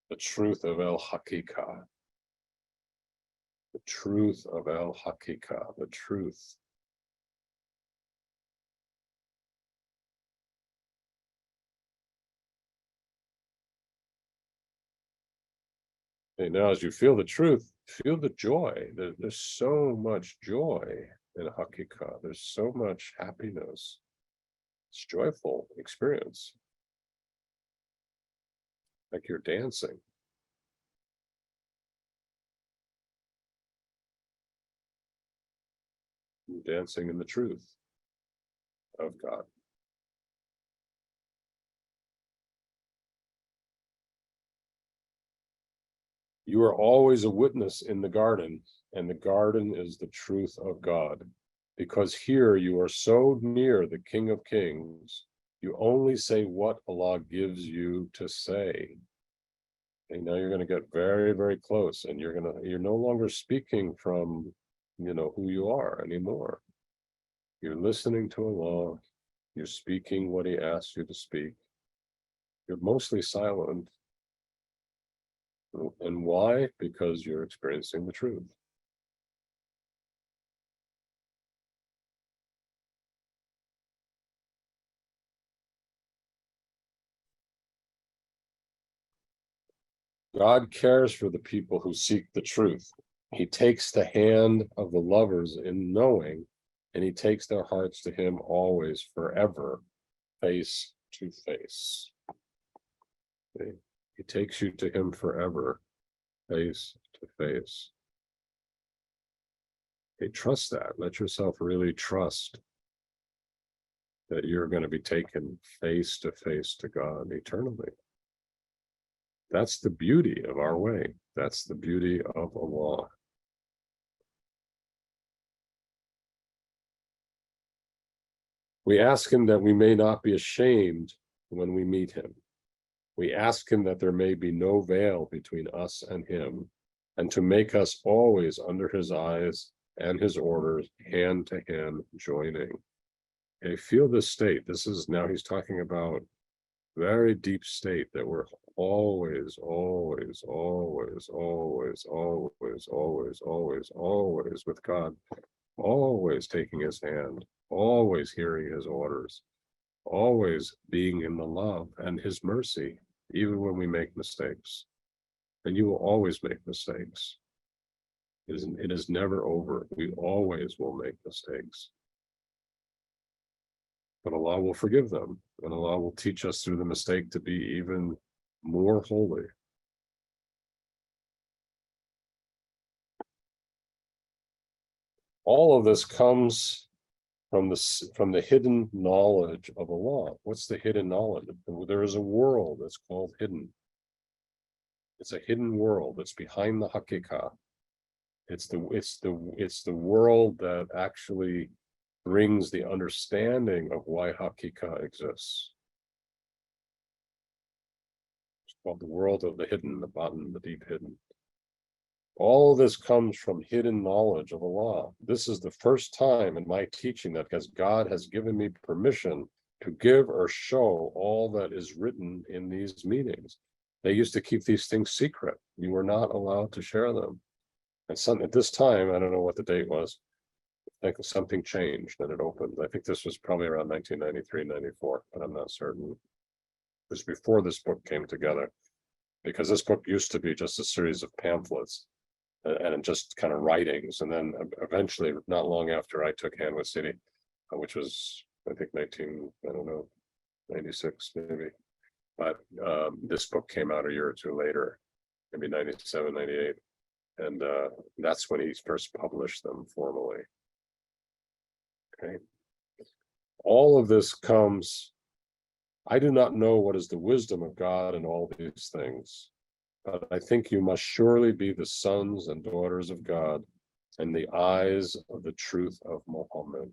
the truth of El-Haqiqah. The truth of El-Haqiqah, the truth. And now as you feel the truth, feel the joy. There's so much joy in Hakika. There's so much happiness. It's a joyful experience. Like you're dancing. You're dancing in the truth of God. You are always a witness in the garden, and the garden is the truth of God. Because here you are so near the King of Kings, you only say what Allah gives you to say. And now you're going to get very, very close, and you're no longer speaking from, who you are anymore. You're listening to Allah. You're speaking what He asks you to speak. You're mostly silent. And why? Because you're experiencing the truth. God cares for the people who seek the truth. He takes the hand of the lovers in knowing, and He takes their hearts to Him always, forever, face to face. Okay? He takes you to Him forever, face to face. Okay, trust that. Let yourself really trust that you're going to be taken face to face to God eternally. That's the beauty of our way. That's the beauty of Allah. We ask Him that we may not be ashamed when we meet Him. We ask Him that there may be no veil between us and Him, and to make us always under His eyes and His orders, hand to hand joining. Okay, feel this state. This is now He's talking about very deep state that we're always, always, always, always, always, always, always, always with God, always taking His hand, always hearing His orders, always being in the love and His mercy, even when we make mistakes. And you will always make mistakes. It is never over. We always will make mistakes. But Allah will forgive them, and Allah will teach us through the mistake to be even more holy. All of this comes from the hidden knowledge of Allah. What's the hidden knowledge? There is a world that's called hidden. It's a hidden world that's behind the Hakika. It's the world that actually brings the understanding of why Hakika exists. It's called the world of the hidden, the bottom, the deep hidden. All this comes from hidden knowledge of Allah. This is the first time in my teaching that because God has given me permission to give or show all that is written in these meetings. They used to keep these things secret. You were not allowed to share them. And at this time, I don't know what the date was, I think something changed and it opened. I think this was probably around 1993, 94, but I'm not certain. It was before this book came together, because this book used to be just a series of pamphlets and just kind of writings. And then eventually, not long after I took Hanwha City, which was, I think, 96 maybe. But this book came out a year or two later, maybe 97, 98. And that's when he first published them formally. Okay. All of this comes, I do not know what is the wisdom of God in all these things, but I think you must surely be the sons and daughters of God and the eyes of the truth of Muhammad.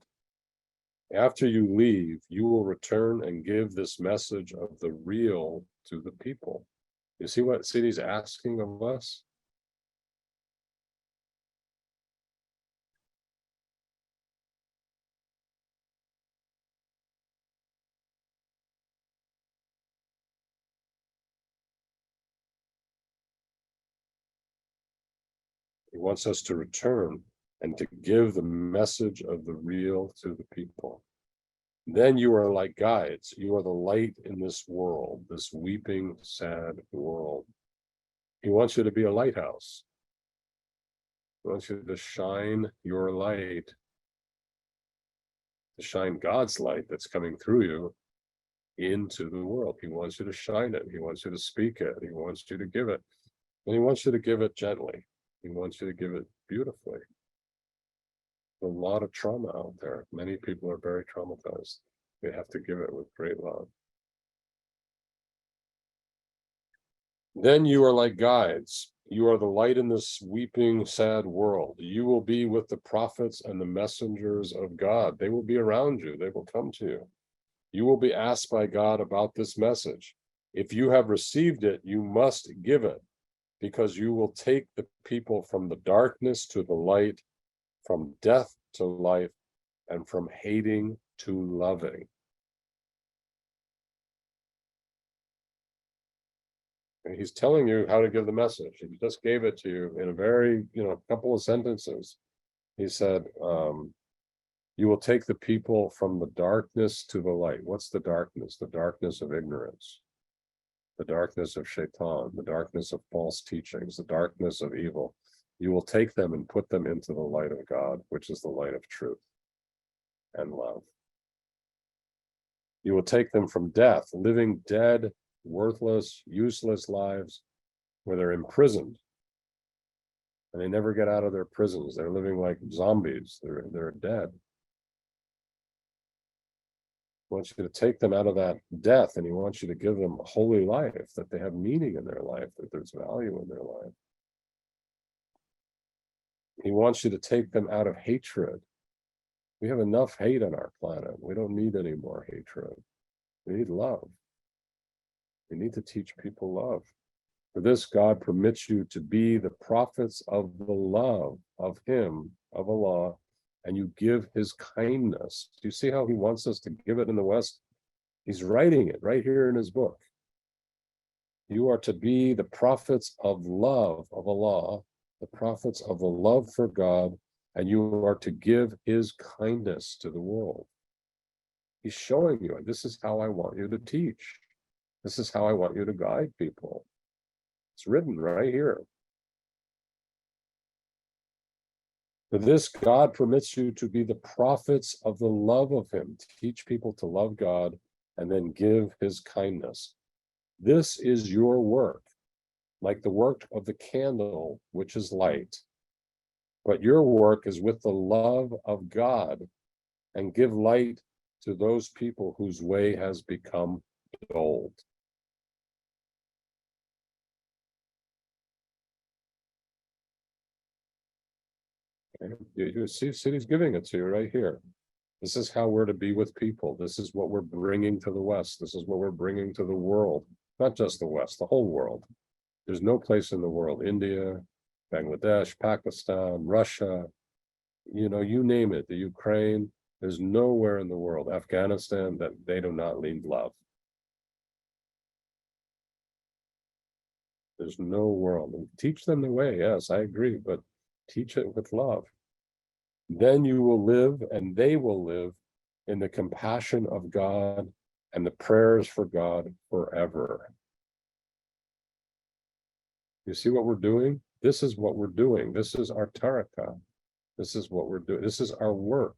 After you leave, you will return and give this message of the real to the people. You see what he's asking of us? He wants us to return and to give the message of the real to the people. Then you are like guides. You are the light in this world, this weeping, sad world. He wants you to be a lighthouse. He wants you to shine your light, to shine God's light that's coming through you into the world. He wants you to shine it. He wants you to speak it. He wants you to give it. And he wants you to give it gently. He wants you to give it beautifully. A lot of trauma out there. Many people are very traumatized. They have to give it with great love. Then you are like guides. You are the light in this weeping, sad world. You will be with the prophets and the messengers of God. They will be around you. They will come to you. You will be asked by God about this message. If you have received it, you must give it, because you will take the people from the darkness to the light, from death to life, and from hating to loving. And he's telling you how to give the message. He just gave it to you in a very, couple of sentences. He said, you will take the people from the darkness to the light. What's the darkness? The darkness of ignorance, the darkness of shaitan, the darkness of false teachings, the darkness of evil. You will take them and put them into the light of God, which is the light of truth and love. You will take them from death, living dead, worthless, useless lives where they're imprisoned and they never get out of their prisons. They're living like zombies. They're dead. He wants you to take them out of that death, and he wants you to give them a holy life, that they have meaning in their life, that there's value in their life. He wants you to take them out of hatred. We have enough hate on our planet. We don't need any more hatred. We need love. We need to teach people love. For this, God permits you to be the prophets of the love of him, of Allah, and you give his kindness. Do you see how he wants us to give it in the West? He's writing it right here in his book. You are to be the prophets of love of Allah, the prophets of the love for God, and you are to give his kindness to the world. He's showing you, this is how I want you to teach. This is how I want you to guide people. It's written right here. For this, God permits you to be the prophets of the love of him, to teach people to love God and then give his kindness. This is your work, like the work of the candle, which is light. But your work is with the love of God, and give light to those people whose way has become dulled. You see, he's giving it to you right here. This is how we're to be with people. This is what we're bringing to the West. This is what we're bringing to the world. Not just the West, the whole world. There's no place in the world, India, Bangladesh, Pakistan, Russia, you name it, the Ukraine, there's nowhere in the world, Afghanistan, that they do not lead love. There's no world. And teach them the way, yes, I agree, but teach it with love. Then you will live, and they will live in the compassion of God and the prayers for God forever. You see what we're doing? This is what we're doing. This is our Tariqa. This is what we're doing. This is our work.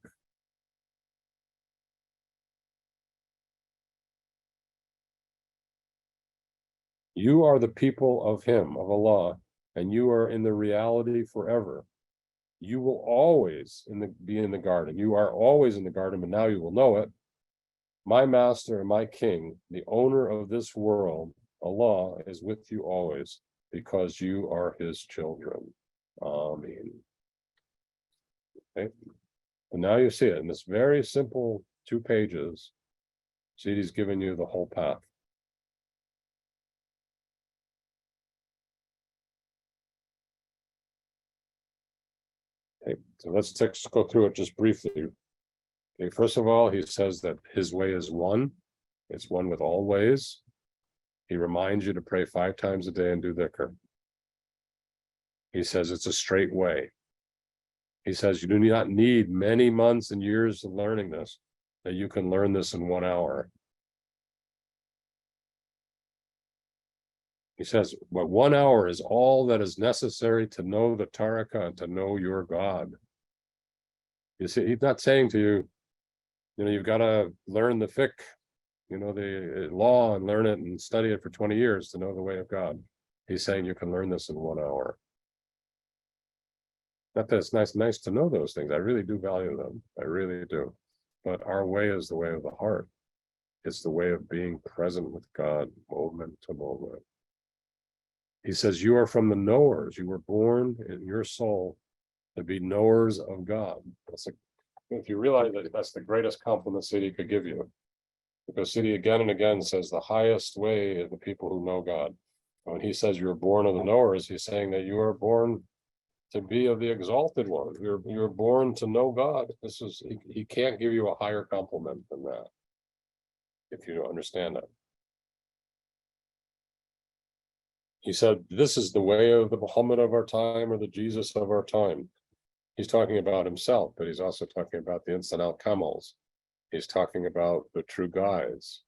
You are the people of him, of Allah, and you are in the reality forever. You will always be in the garden. You are always in the garden, but now you will know it. My master and my king, the owner of this world, Allah, is with you always, because you are his children. Amen. Okay. And now you see it in this very simple 2 pages. See, he's given you the whole path. Okay, so let's go through it just briefly. Okay, first of all, he says that his way is one. It's one with all ways. He reminds you to pray 5 times a day and do dhikr. He says it's a straight way. He says you do not need many months and years of learning this, that you can learn this in 1 hour. He says, but 1 hour is all that is necessary to know the Tariqa and to know your God. You see, he's not saying to you, you've got to learn the fiqh, the law, and learn it and study it for 20 years to know the way of God. He's saying you can learn this in 1 hour. Not that it's nice to know those things. I really do value them. I really do. But our way is the way of the heart. It's the way of being present with God moment to moment. He says, you are from the knowers. You were born in your soul to be knowers of God. If you realize that, that's the greatest compliment Siddhi could give you. Because Siddhi again and again says the highest way is the people who know God. When he says you're born of the knowers, he's saying that you are born to be of the exalted one. You're born to know God. He can't give you a higher compliment than that, if you don't understand that. He said, this is the way of the Muhammad of our time, or the Jesus of our time. He's talking about himself, but he's also talking about the Insan al-Kamals. He's talking about the true guides.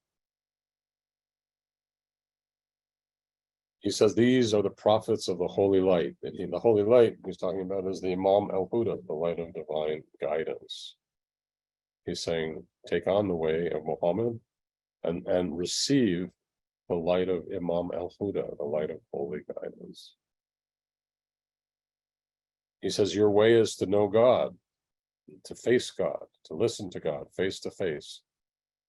He says, these are the prophets of the holy light. And the holy light he's talking about is the Imam al-Huda, the light of divine guidance. He's saying, take on the way of Muhammad and receive the light of Imam al-Huda, the light of holy guidance. He says, your way is to know God, to face God, to listen to God face to face.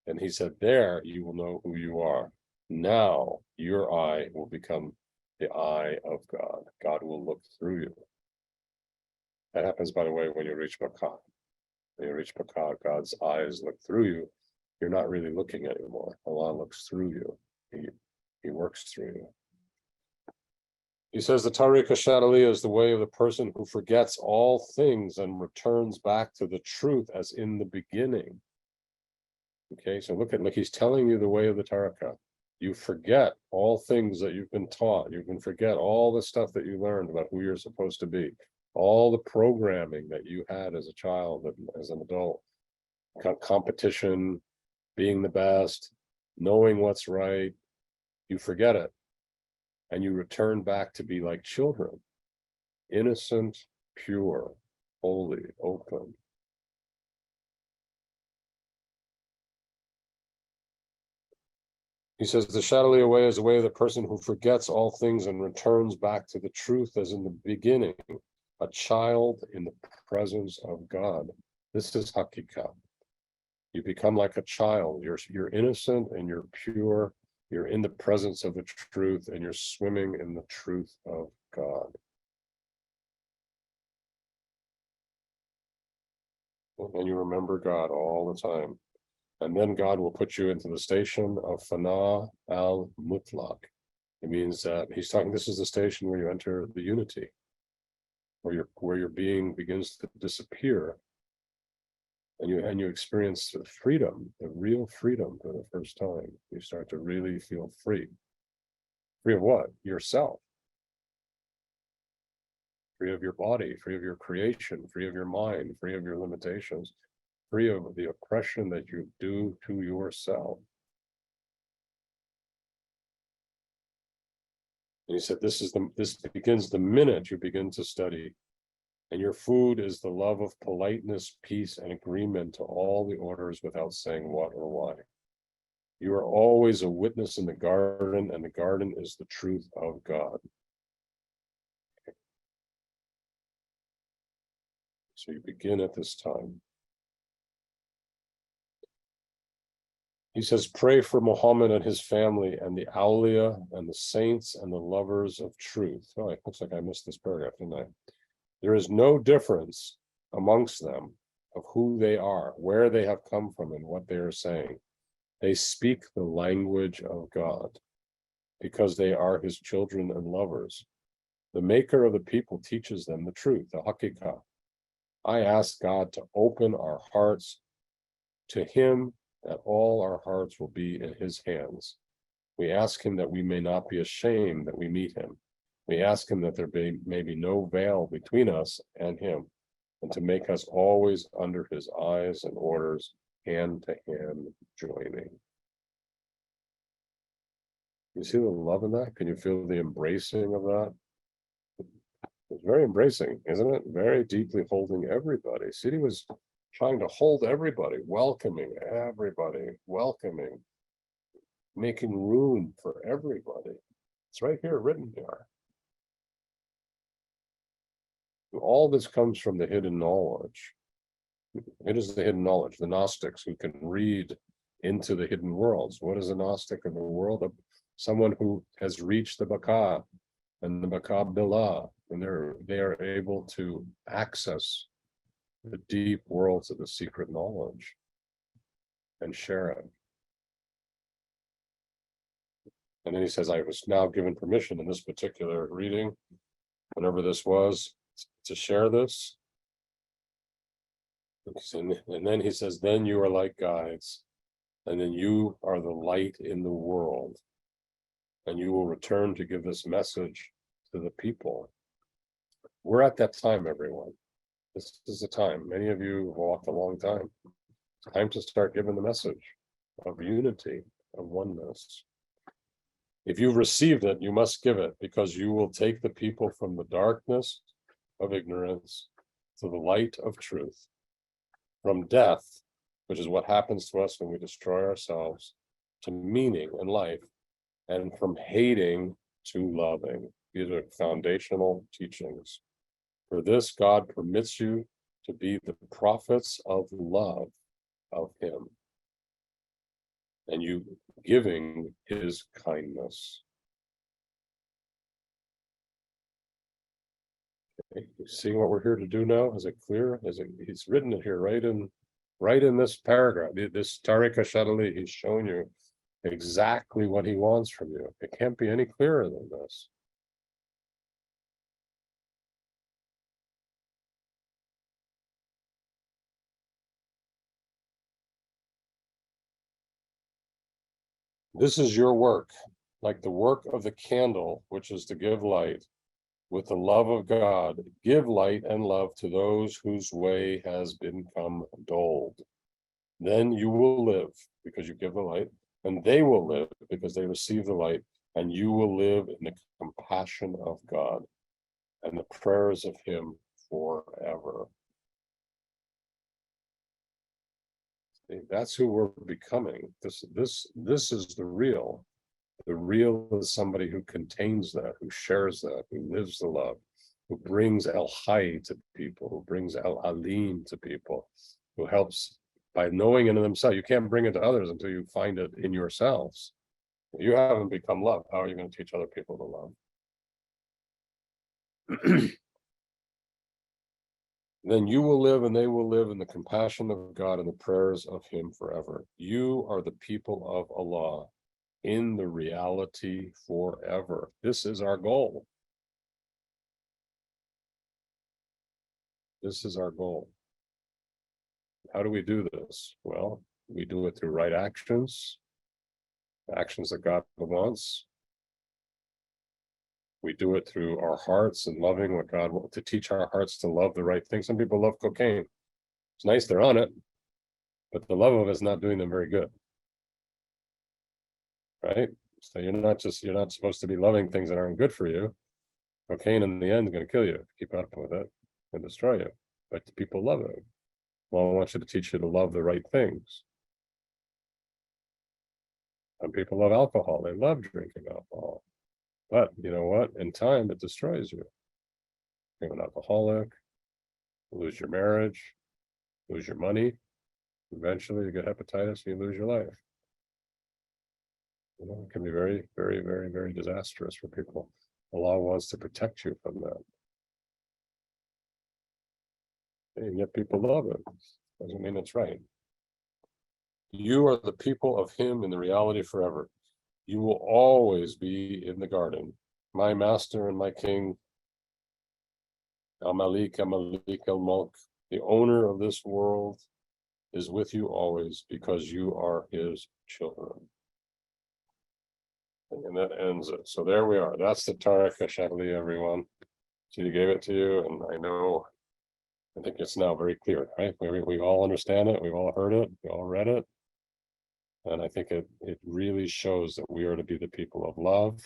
And he said, there you will know who you are. Now your eye will become the eye of God. God will look through you. That happens, by the way, when you reach Makkah. When you reach Makkah, God's eyes look through you. You're not really looking anymore. Allah looks through you. He works through you. He says the Tariqa Shadhdhuliyya is the way of the person who forgets all things and returns back to the truth as in the beginning. Okay, so look, he's telling you the way of the Tariqa. You forget all things that you've been taught. You can forget all the stuff that you learned about who you're supposed to be, all the programming that you had as a child and as an adult, competition, being the best, knowing what's right. You forget it, and you return back to be like children, innocent, pure, holy, open. He says the Shadhdhuliyya way is the way of the person who forgets all things and returns back to the truth as in the beginning, a child in the presence of God. This is Hakika. You become like a child. You're innocent and you're pure. You're in the presence of the truth and you're swimming in the truth of God. And you remember God all the time. And then God will put you into the station of Fana al-Mutlaq. It means that he's talking, this is the station where you enter the unity, where your being begins to disappear. And you experience the freedom, the real freedom for the first time. You start to really feel free. Free of what? Yourself. Free of your body, free of your creation, free of your mind, free of your limitations, free of the oppression that you do to yourself. And he said, this begins the minute you begin to study. And your food is the love of politeness, peace, and agreement to all the orders without saying what or why. You are always a witness in the garden, and the garden is the truth of God. So you begin at this time. He says, pray for Muhammad and his family and the awliya and the saints and the lovers of truth. Oh, it looks like I missed this paragraph, didn't I? There is no difference amongst them of who they are, where they have come from, and what they are saying. They speak the language of God because they are his children and lovers. The maker of the people teaches them the truth, the hakika. I ask God to open our hearts to him, that all our hearts will be in his hands. We ask him that we may not be ashamed that we meet him. We ask him that there may be no veil between us and him, and to make us always under his eyes and orders, hand to hand joining. You see the love in that? Can you feel the embracing of that? It's very embracing, isn't it? Very deeply holding everybody. Siddhi was trying to hold everybody, welcoming everybody, welcoming, making room for everybody. It's right here, written here. All this comes from the hidden knowledge. It is the hidden knowledge, the Gnostics who can read into the hidden worlds. What is a Gnostic in the world? Of someone who has reached the Baka and the Baka Billah, and they are able to access the deep worlds of the secret knowledge and share it. And then he says, I was now given permission in this particular reading, whenever this was, to share this. And then he says, then you are like guides, and then you are the light in the world, and you will return to give this message to the people. We're at that time, everyone. This is the time. Many of you have walked a long time. It's time to start giving the message of unity, of oneness. If you've received it, you must give it, because you will take the people from the darkness of ignorance to the light of truth, from death, which is what happens to us when we destroy ourselves, to meaning in life, and from hating to loving. These are foundational teachings. For this, God permits you to be the prophets of love of him, and you giving his kindness. Okay. You see what we're here to do now? Is it clear? He's written it here right in this paragraph. This Tariqa Shadhdhuliyya, he's shown you exactly what he wants from you. It can't be any clearer than this. This is your work, like the work of the candle, which is to give light. With the love of God, give light and love to those whose way has become dulled. Then you will live, because you give the light, and they will live, because they receive the light, and you will live in the compassion of God and the prayers of him forever. That's who we're becoming. This is the real. The real is somebody who contains that, who shares that, who lives the love, who brings El Hay to people, who brings El Alim to people, who helps by knowing it in themselves. You can't bring it to others until you find it in yourselves. If you haven't become love, how are you going to teach other people to love? Then you will live and they will live in the compassion of God and the prayers of him forever. You are the people of Allah in the reality forever. This is our goal. This is our goal. How do we do this? Well, we do it through right actions, actions that God wants. We do it through our hearts and loving what God wants, to teach our hearts to love the right thing. Some people love cocaine. It's nice they're on it, but the love of it is not doing them very good. Right? So you're not supposed to be loving things that aren't good for you. Cocaine in the end is going to kill you if you keep up with it and destroy you. But people love it. Well, I want you to teach you to love the right things. Some people love alcohol. They love drinking alcohol. But you know what? In time, it destroys you. You're an alcoholic, you lose your marriage, lose your money. Eventually, you get hepatitis and you lose your life. You know, it can be very, very, very, very disastrous for people. Allah wants to protect you from that. And yet people love it. Doesn't mean it's right. You are the people of him in the reality forever. You will always be in the garden. My master and my king, Al-Malik, Al-Malik, Al-Mulk, the owner of this world, is with you always because you are his children. And that ends it. So there we are. That's the Tariqa Shadhdhuliyya, everyone. She gave it to you, and I think it's now very clear, right? We all understand it. We've all heard it. We all read it. And I think it really shows that we are to be the people of love,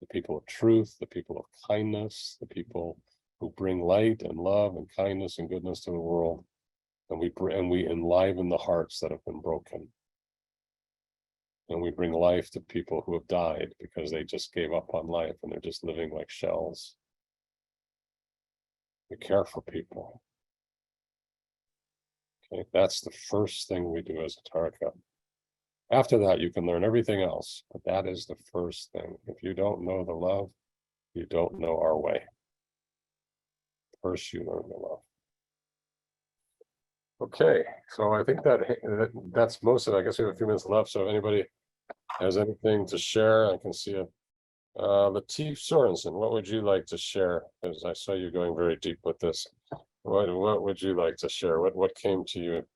the people of truth, the people of kindness, the people who bring light and love and kindness and goodness to the world. And we enliven the hearts that have been broken. And we bring life to people who have died because they just gave up on life and they're just living like shells. We care for people. Okay, that's the first thing we do as a Tariqa. After that, you can learn everything else, but that is the first thing. If you don't know the love, you don't know our way. First, you learn the love. Okay, so I think that's most of it. I guess we have a few minutes left. So if anybody has anything to share, I can see it. Latif Sorensen, what would you like to share? Because I saw you going very deep with this. What would you like to share? What came to you?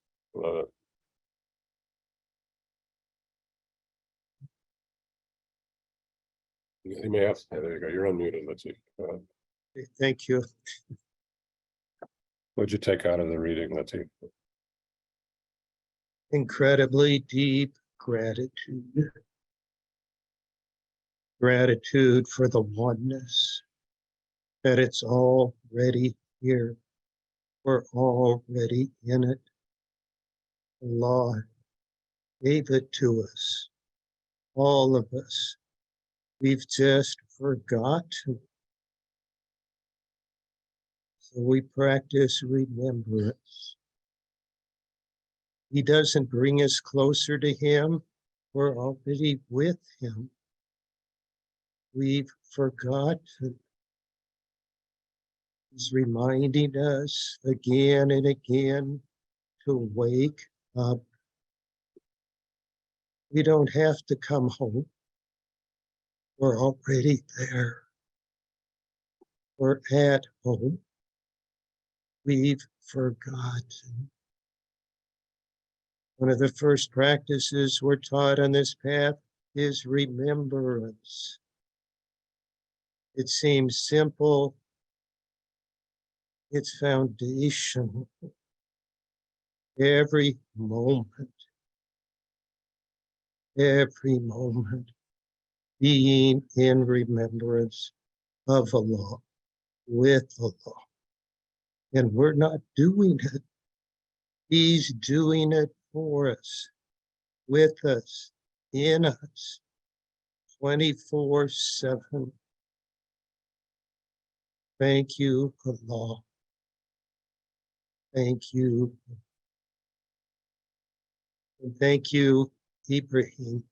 You may have. There you go. You're unmuted, Latif. Go ahead. Thank you. What'd you take out of the reading, Latif? Incredibly deep gratitude. Gratitude for the oneness, that it's already here. We're already in it. Allah gave it to us, all of us. We've just forgotten. So we practice remembrance. He doesn't bring us closer to him. We're already with him. We've forgotten. He's reminding us again and again to wake up. We don't have to come home. We're already there. We're at home. We've forgotten. One of the first practices we're taught on this path is remembrance. It seems simple. It's foundational. Every moment being in remembrance of Allah, with Allah. And we're not doing it. He's doing it for us, with us, in us, 24/7. Thank you, Allah. Thank you. And thank you, Ibrahim,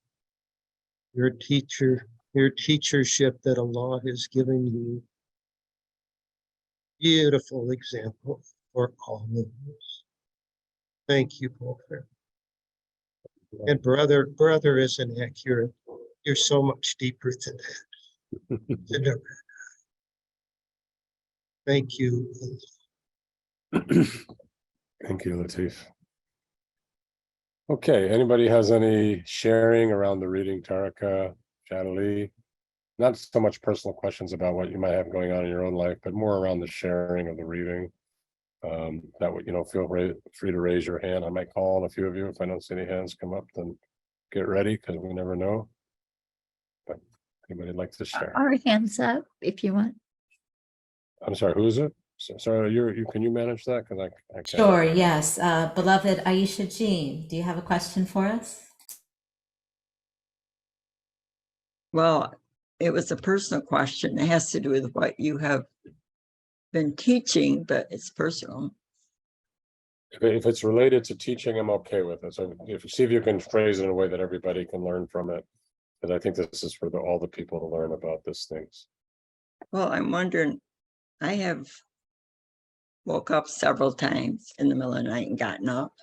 your teachership that Allah has given you. Beautiful example for all of us. Thank you, brother. And brother isn't accurate. You're so much deeper than that. Thank you. Thank you, Latif. Okay, anybody has any sharing around the reading, Tariqa, Shadhdhuliyya? Not so much personal questions about what you might have going on in your own life, but more around the sharing of the reading. That would, feel free to raise your hand. I might call on a few of you. If I don't see any hands come up, then get ready because we never know. But anybody like to share? Our hands up if you want. I'm sorry, who is it? Sorry, can you manage that? Because I can't. Sure, yes. Beloved Aisha Jean, do you have a question for us? Well, it was a personal question. It has to do with what you have been teaching, but it's personal. If it's related to teaching, I'm okay with it. So if you see if you can phrase it in a way that everybody can learn from it, because I think this is for all the people to learn about these things. Well, I'm wondering, I have woke up several times in the middle of the night and gotten up,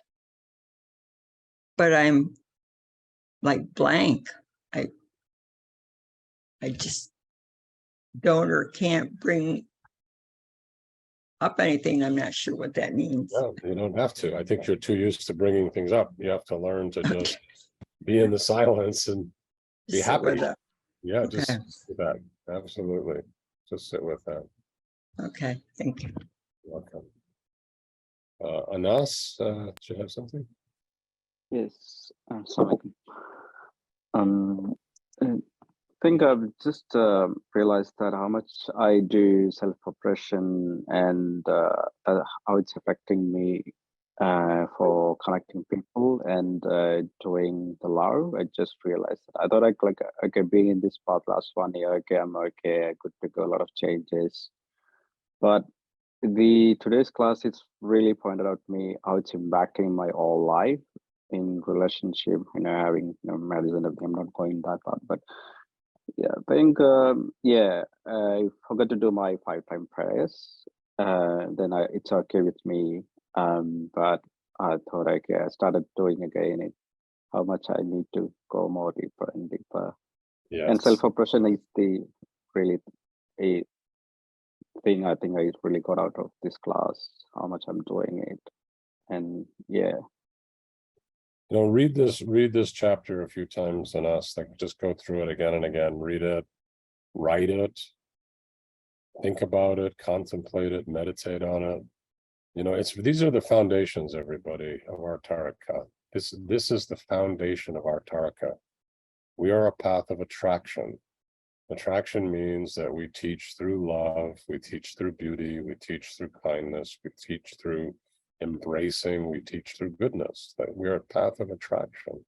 but I'm like blank. I just don't or can't bring up anything. I'm not sure what that means. No, you don't have to. I think you're too used to bringing things up. You have to learn to just be in the silence and be Just happy. sit with it. Yeah, Okay. just with that. Absolutely. Just sit with that. Okay, thank you. You're welcome. Anas, do you have something? Yes, Assalamu alaikum. I think I've just realized that how much I do self-oppression and how it's affecting me for connecting people and doing the love. I just realized that. I thought like okay, being in this path last 1 year, okay, I'm okay, I could pick a lot of changes, but the today's class it's really pointed out to me how it's impacting my whole life in relationship, having marriage and everything. I'm not going that far, but yeah, I think I forgot to do my 5 time prayers. Then it's okay with me. But I thought I started doing again it how much I need to go more deeper and deeper. And Yes. self-oppression is the really a thing I think I really got out of this class, how much I'm doing it. And yeah. Read this chapter a few times and just go through it again and again, read it, write it, think about it, contemplate it, meditate on it. These are the foundations, everybody, of our Tariqa. This is the foundation of our Tariqa. We are a path of attraction. Attraction means that we teach through love, we teach through beauty, we teach through kindness, we teach through embracing, we teach through goodness. That we're a path of attraction.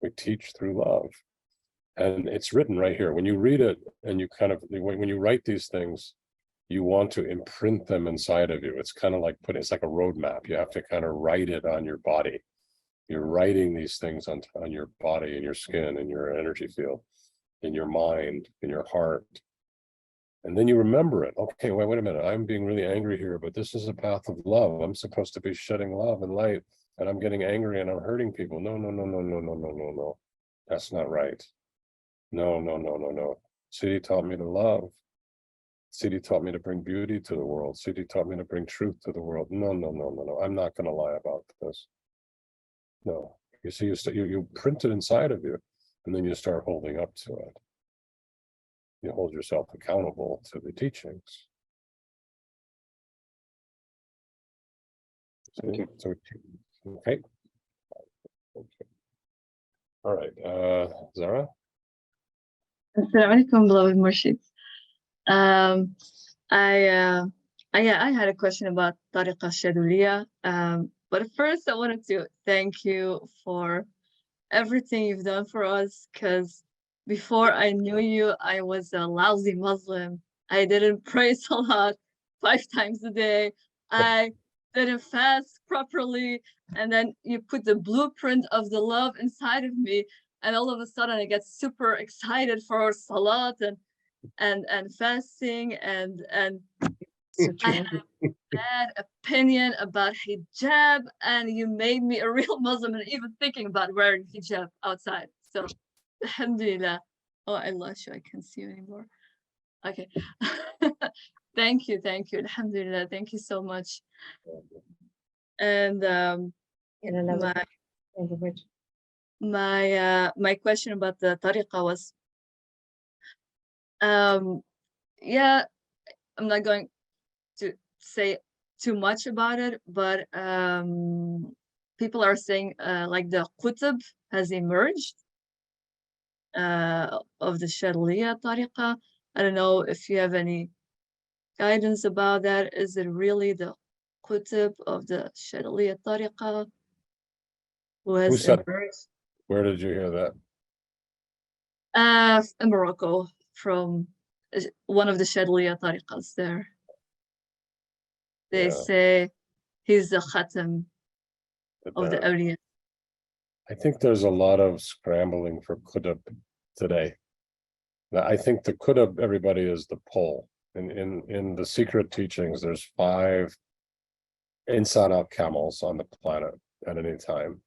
We teach through love. And it's written right here. When you read it and you when you write these things, you want to imprint them inside of you. It's kind of like it's like a roadmap. You have to kind of write it on your body. You're writing these things on your body, in your skin, in your energy field, in your mind, in your heart. And then you remember it. Okay, wait a minute. I'm being really angry here, but this is a path of love. I'm supposed to be shedding love and light, and I'm getting angry and I'm hurting people. No. That's not right. No. Siddhi taught me to love. Siddhi taught me to bring beauty to the world. Siddhi taught me to bring truth to the world. No. I'm not going to lie about this. No. You see, you print it inside of you, and then you start holding up to it. You hold yourself accountable to the teachings. Thank you. So, okay. All right, Zara. Assalamu alaikum, beloved Murshid. I had a question about Tariqa Shadhdhuliyya. But first I wanted to thank you for everything you've done for us, because before I knew you, I was a lousy Muslim. I didn't pray Salat 5 times a day. I didn't fast properly. And then you put the blueprint of the love inside of me. And all of a sudden I get super excited for Salat and fasting and I had a bad opinion about hijab, and you made me a real Muslim and even thinking about wearing hijab outside. So, alhamdulillah. Oh, I lost you. I can't see you anymore. Okay. Thank you. Alhamdulillah. Thank you so much. And my question about the tariqa was, yeah, I'm not going to say too much about it, but people are saying like the Qutb has emerged of the Shadhdhuliyya Tariqa. I don't know if you have any guidance about that. Is it really the Qutb of the Shadhdhuliyya Tariqa who has emerged? Where did you hear that? In Morocco, from one of the Shadhdhuliyya Tariqas there. They say he's the Khatam of the awliya. I think there's a lot of scrambling for Qutb today. I think the Qutb, everybody, is the pole. In the secret teachings, there's 5 inside out camels on the planet at any time.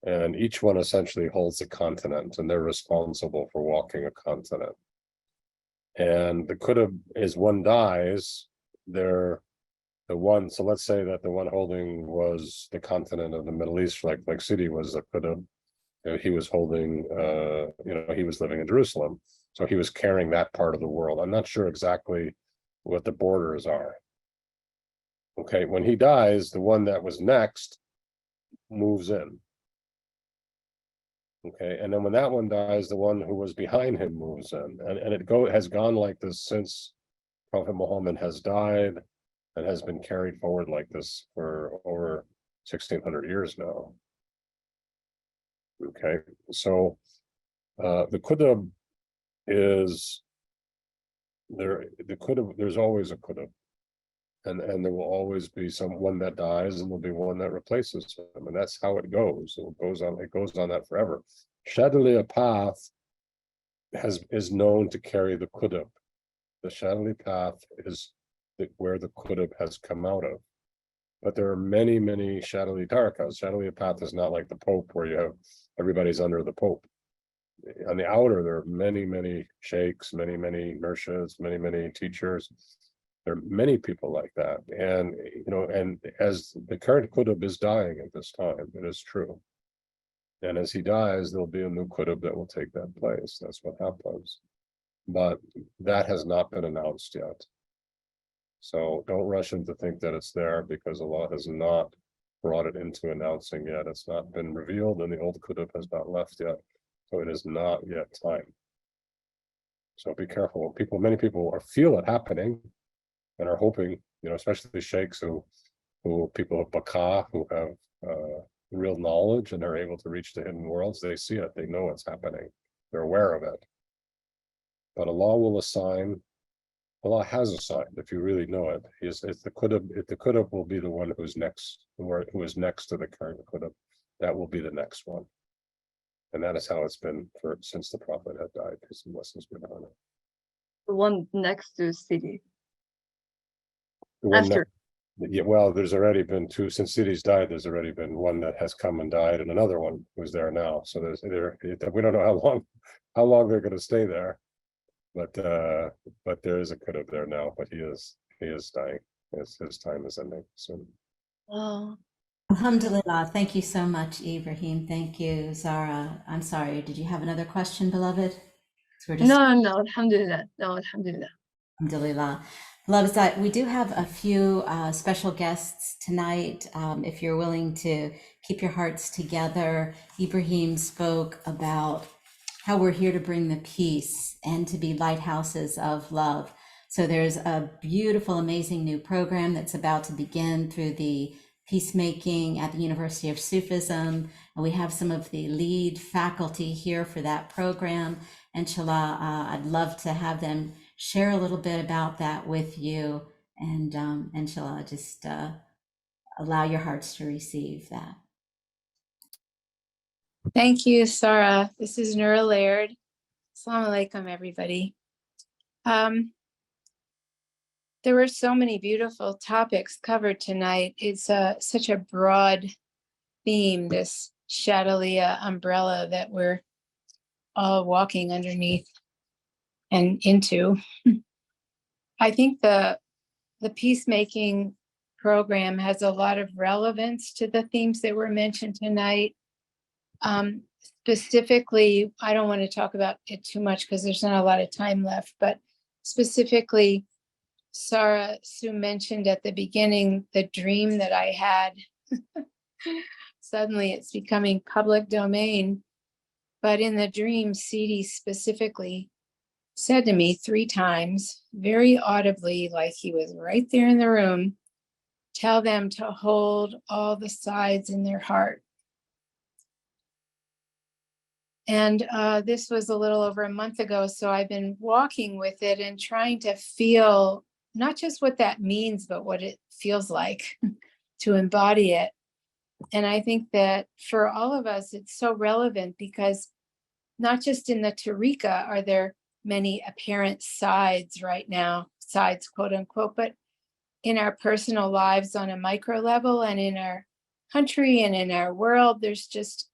And each one essentially holds a continent, and they're responsible for walking a continent. And the Qutb is one dies, they're the one. So let's say that the one holding was the continent of the Middle East, like Sidi was the Qutb. He was holding, he was living in Jerusalem. So he was carrying that part of the world. I'm not sure exactly what the borders are. Okay, when he dies, the one that was next, moves in. Okay, and then when that one dies, the one who was behind him moves in, and has gone like this since Prophet Muhammad has died, and has been carried forward like this for over 1600 years now. Okay, so the Qutb is there. The Qutb, there's always a Qutb, and there will always be someone that dies, and there'll be one that replaces him, and that's how it goes. It goes on. It goes on that forever. Shadhdhuliyya path is known to carry the Qutb. The Shadhdhuliyya path is where the Qutb has come out of. But there are many, many Shadhdhuliyya Tariqas. Shadhdhuliyya path is not like the Pope, where you have everybody's under the Pope. On the outer, there are many, many sheikhs, many, many Murshids, many, many teachers. There are many people like that. And, and as the current Qutb is dying at this time, it is true. And as he dies, there'll be a new Qutb that will take that place. That's what happens. But that has not been announced yet. So don't rush in to think that it's there, because Allah has not brought it into announcing yet. It's not been revealed, and the old Qutb has not left yet. So it is not yet time. So be careful. Many people feel it happening and are hoping, especially the sheikhs who people of Baka, who have real knowledge and are able to reach the hidden worlds. They see it, they know it's happening, they're aware of it. But Allah has assigned, if you really know it, it's the Qutb will be the one who is next to the current Qutb. That will be the next one. And that is how it's been since the Prophet had died, peace and blessings be upon him. The one next to Sidi. The one After. Yeah, well, there's already been two since Sidi's died. There's already been one that has come and died, and another one who's there now. So we don't know how long they're going to stay there, but there is a Qutb there now. But he is dying. His time is ending soon. Oh, Alhamdulillah. Thank you so much, Ibrahim. Thank you, Zara. I'm sorry. Did you have another question, beloved? 'Cause we're just... no, alhamdulillah. No, alhamdulillah. Alhamdulillah. Loves that we do have a few special guests tonight. If you're willing to keep your hearts together, Ibrahim spoke about how we're here to bring the peace and to be lighthouses of love. So there's a beautiful, amazing new program that's about to begin through the peacemaking at the University of Sufism. And we have some of the lead faculty here for that program. Inshallah, I'd love to have them share a little bit about that with you, and inshallah, just allow your hearts to receive that. Thank you, Sarah. This is Nura Laird. Assalamu alaikum, everybody. There were so many beautiful topics covered tonight. It's such a broad theme, this Shadhdhuliyya umbrella that we're all walking underneath and into. I think the peacemaking program has a lot of relevance to the themes that were mentioned tonight. Specifically, I don't want to talk about it too much because there's not a lot of time left, but specifically, Sarah Sue mentioned at the beginning the dream that I had. Suddenly it's becoming public domain. But in the dream, Sidi specifically said to me 3 times, very audibly, like he was right there in the room, tell them to hold all the sides in their heart. And this was a little over a month ago, so I've been walking with it and trying to feel not just what that means, but what it feels like to embody it. And I think that for all of us, it's so relevant because not just in the Tariqa are there many apparent sides right now, sides, quote unquote, but in our personal lives on a micro level and in our country and in our world, there's just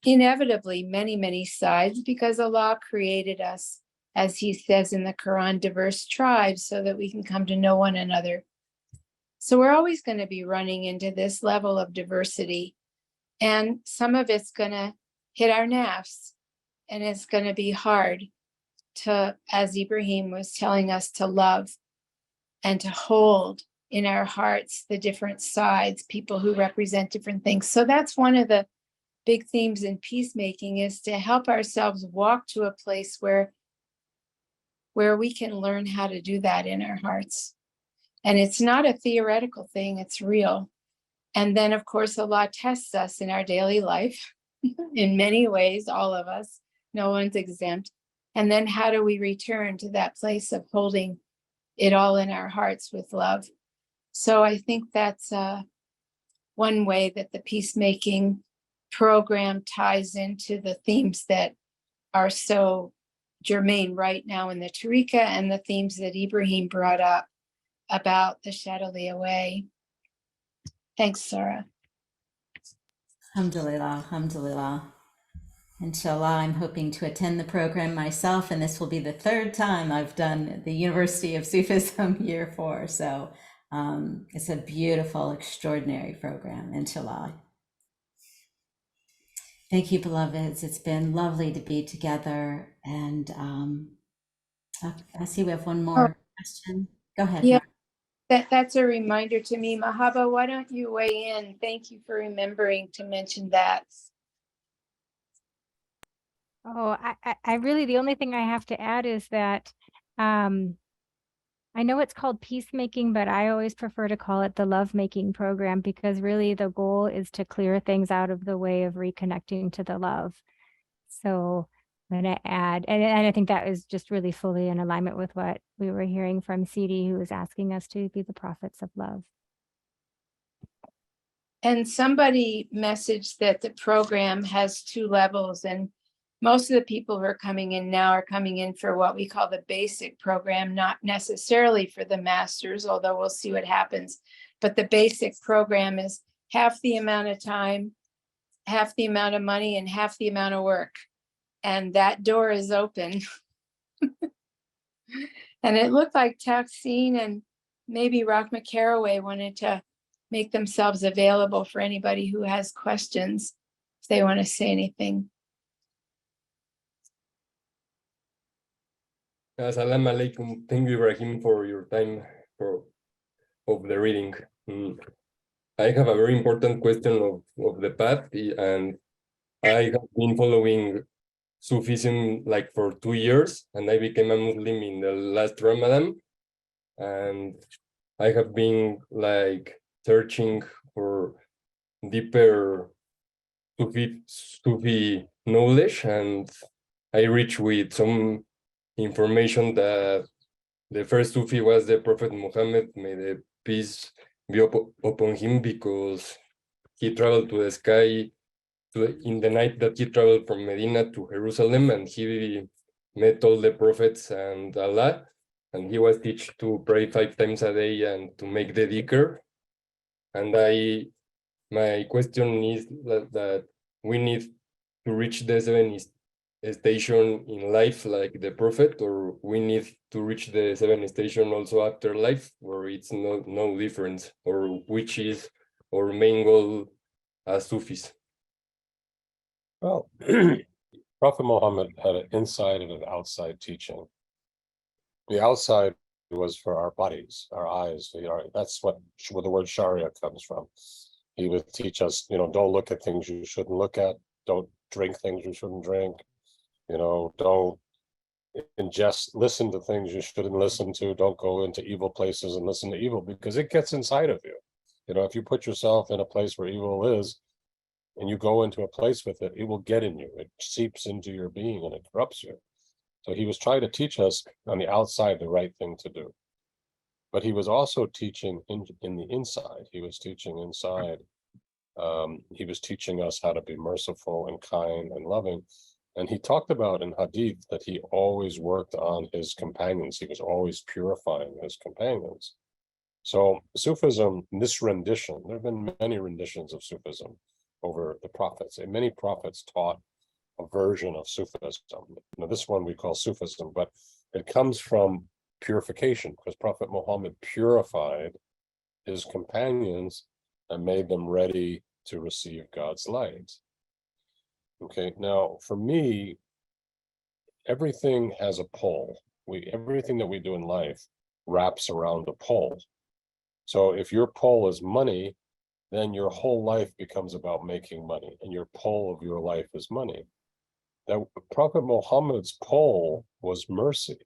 inevitably many, many sides because Allah created us, as he says in the Quran, diverse tribes so that we can come to know one another. So we're always going to be running into this level of diversity, and some of it's going to hit our nafs, and it's going to be hard to, as Ibrahim was telling us, to love and to hold in our hearts the different sides, people who represent different things. So that's one of the big themes in peacemaking, is to help ourselves walk to a place where we can learn how to do that in our hearts. And it's not a theoretical thing, it's real. And then, of course, the law tests us in our daily life in many ways, all of us, no one's exempt. And then how do we return to that place of holding it all in our hearts with love? So I think that's one way that the peacemaking program ties into the themes that are so germane right now in the Tariqa, and the themes that Ibrahim brought up about the Shadhdhuliyya way. Thanks, Sarah. Alhamdulillah, alhamdulillah. Inshallah, I'm hoping to attend the program myself, and this will be the third time I've done the University of Sufism Year 4. So it's a beautiful, extraordinary program, inshallah. Thank you, beloveds. It's been lovely to be together. And I see we have one more question. Go ahead. Yeah. Mar. That's a reminder to me. Mahaba, why don't you weigh in? Thank you for remembering to mention that. Oh, I really, the only thing I have to add is that I know it's called peacemaking, but I always prefer to call it the lovemaking program, because really the goal is to clear things out of the way of reconnecting to the love. So I'm going to add, and I think that is just really fully in alignment with what we were hearing from CD, who was asking us to be the prophets of love. And somebody messaged that the program has 2 levels, and most of the people who are coming in now are coming in for what we call the basic program, not necessarily for the masters, although we'll see what happens. But the basic program is half the amount of time, half the amount of money, and half the amount of work. And that door is open. And it looked like Taxine and maybe Rahma Caraway wanted to make themselves available for anybody who has questions, if they want to say anything. Assalamu alaikum. Thank you, Ibrahim, for your time of the reading. I have a very important question of the path, and I have been following Sufism like for 2 years, and I became a Muslim in the last Ramadan, and I have been like searching for deeper Sufi knowledge, and I reached with some information that the first Sufi was the Prophet Muhammad, may the peace be upon him, because he traveled to the sky in the night that he traveled from Medina to Jerusalem, and he met all the prophets and Allah, and he was taught to pray 5 times a day and to make the dhikr. And my question is that we need to reach the 7 station in life like the prophet, or we need to reach the 7 station also after life, or it's no difference, or which is our main goal as Sufis? Well, Prophet Muhammad had an inside and an outside teaching. The outside was for our bodies, our eyes. That's where the word Sharia comes from. He would teach us, don't look at things you shouldn't look at. Don't drink things you shouldn't drink. Don't listen to things you shouldn't listen to. Don't go into evil places and listen to evil, because it gets inside of you. If you put yourself in a place where evil is, and you go into a place with it, it will get in you. It seeps into your being and it corrupts you. So he was trying to teach us on the outside the right thing to do. But he was also teaching in the inside. He was teaching inside. He was teaching us how to be merciful and kind and loving. And he talked about in Hadith that he always worked on his companions. He was always purifying his companions. So Sufism, this rendition, there have been many renditions of Sufism over the prophets, and many prophets taught a version of Sufism. Now, this one we call Sufism, but it comes from purification, because Prophet Muhammad purified his companions and made them ready to receive God's light. Okay, now for me, everything has a pole. Everything that we do in life wraps around a pole. So if your pole is money, then your whole life becomes about making money, and your pole of your life is money. That Prophet Muhammad's pole was mercy.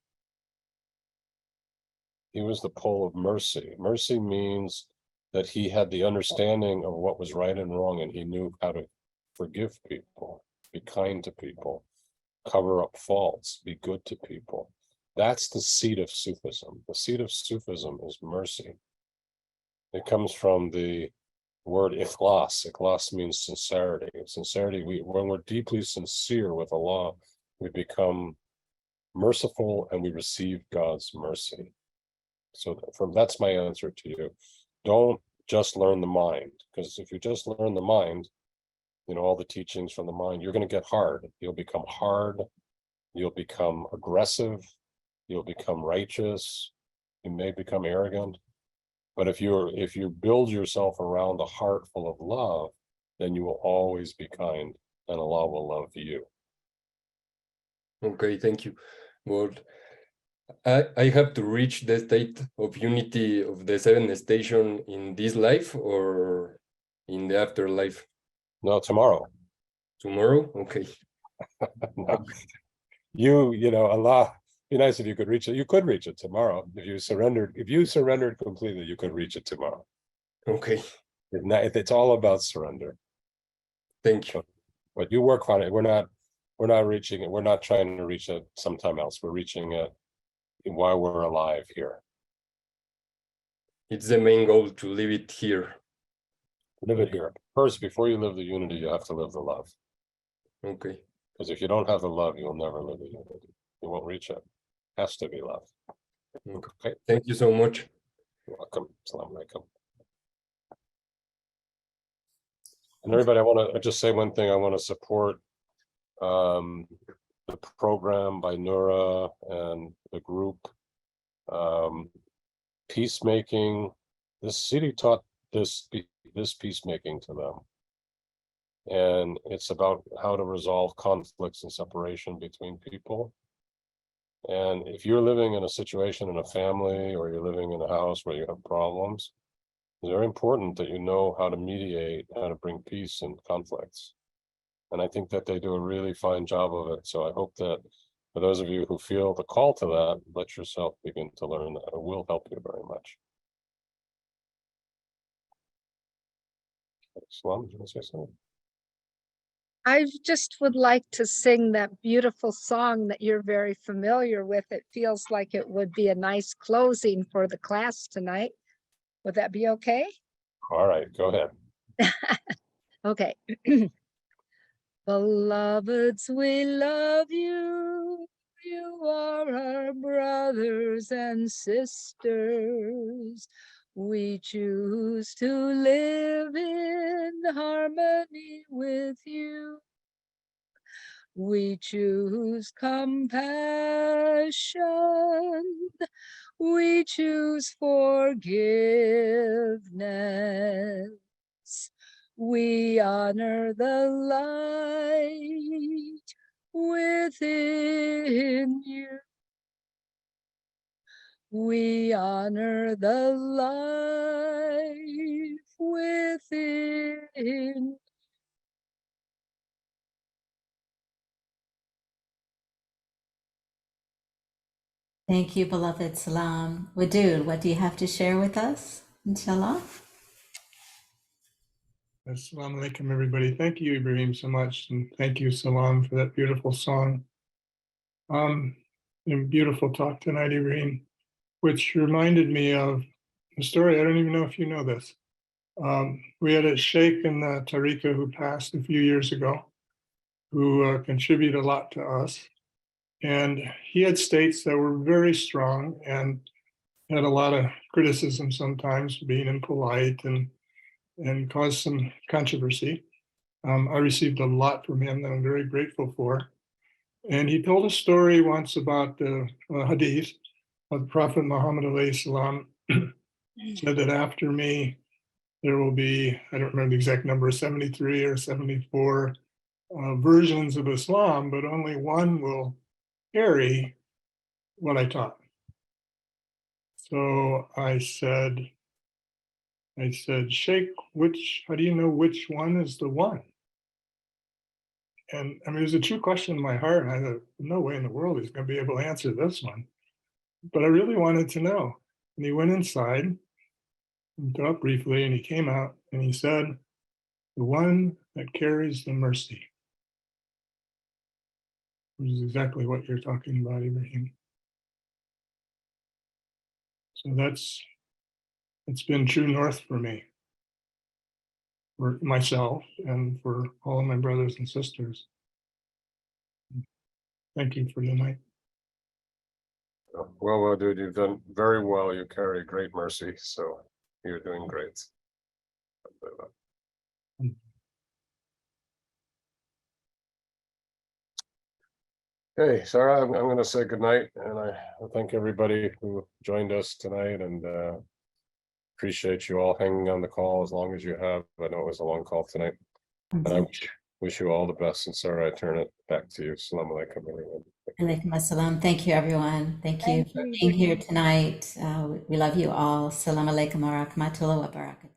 He was the pole of mercy. Mercy means that he had the understanding of what was right and wrong, and he knew how to forgive people, be kind to people, cover up faults, be good to people. That's the seed of Sufism. The seed of Sufism is mercy. It comes from the word ikhlas. Ikhlas means sincerity. Sincerity, when we're deeply sincere with Allah, we become merciful and we receive God's mercy. So that's my answer to you. Don't just learn the mind, because if you just learn the mind, all the teachings from the mind, you're going to get hard. You'll become hard. You'll become aggressive. You'll become righteous. You may become arrogant. But if you build yourself around a heart full of love, then you will always be kind, and Allah will love you. Okay, thank you. Well, I have to reach the state of unity of the seventh station in this life or in the afterlife? No, tomorrow. Tomorrow? Okay. No. Allah, be nice if you could reach it. You could reach it tomorrow. If you surrendered completely, you could reach it tomorrow. Okay. It's all about surrender. Thank you. But you work on it. We're not reaching it. We're not trying to reach it sometime else. We're reaching it while we're alive here. It's the main goal to live it here. Live it here. First, before you live the unity, you have to live the love. Okay. Because if you don't have the love, you'll never live the unity. You won't reach it. Has to be love. Okay. Thank you so much. You're welcome. Assalamu alaikum. And everybody, I want to just say one thing. I want to support the program by Nura and the group. Peacemaking. This city taught this peacemaking to them. And it's about how to resolve conflicts and separation between people. And if you're living in a situation in a family, or you're living in a house where you have problems, it's very important that you know how to mediate, how to bring peace in conflicts. And I think that they do a really fine job of it. So I hope that for those of you who feel the call to that, let yourself begin to learn that. It will help you very much. Islam, do you want to say something? I just would like to sing that beautiful song that you're very familiar with. It feels like it would be a nice closing for the class tonight. Would that be okay? All right, go ahead. Okay. Beloveds, we love you. You are our brothers and sisters. We choose to live in harmony with you. We choose compassion. We choose forgiveness. We honor the light within you. We honor the life within. Thank you, beloved Salam. Wadud, what do you have to share with us? Inshallah. Assalamu alaikum, everybody. Thank you, Ibrahim, so much. And thank you, Salam, for that beautiful song. And beautiful talk tonight, Ibrahim, which reminded me of a story. I don't even know if you know this. We had a sheikh in the Tariqa who passed a few years ago, who contributed a lot to us. And he had states that were very strong and had a lot of criticism sometimes, being impolite and caused some controversy. I received a lot from him that I'm very grateful for. And he told a story once about the hadith of the Prophet Muhammad alayhi salam said that after me, there will be, I don't remember the exact number, 73 or 74 versions of Islam, but only one will carry what I taught. So I said, I said, Sheikh, how do you know which one is the one? And I mean, it was a true question in my heart. And I thought, no way in the world he's going to be able to answer this one. But I really wanted to know. And he went inside and talked briefly, and he came out and he said, the one that carries the mercy. Which is exactly what you're talking about, Ibrahim. So it's been true north for me, for myself, and for all of my brothers and sisters. Thank you for tonight. Well, dude, you've done very well. You carry great mercy, so you're doing great. Okay, Sarah, I'm going to say goodnight, and I thank everybody who joined us tonight, and appreciate you all hanging on the call as long as you have. I know it was a long call tonight. And I wish you all the best. And Sarah, I turn it back to you. Assalamu alaikum, everyone. Alaikum assalam. Thank you, everyone. Thank you for being here tonight. We love you all. Assalamu alaikum wa rahmatullahi wa barakatuh.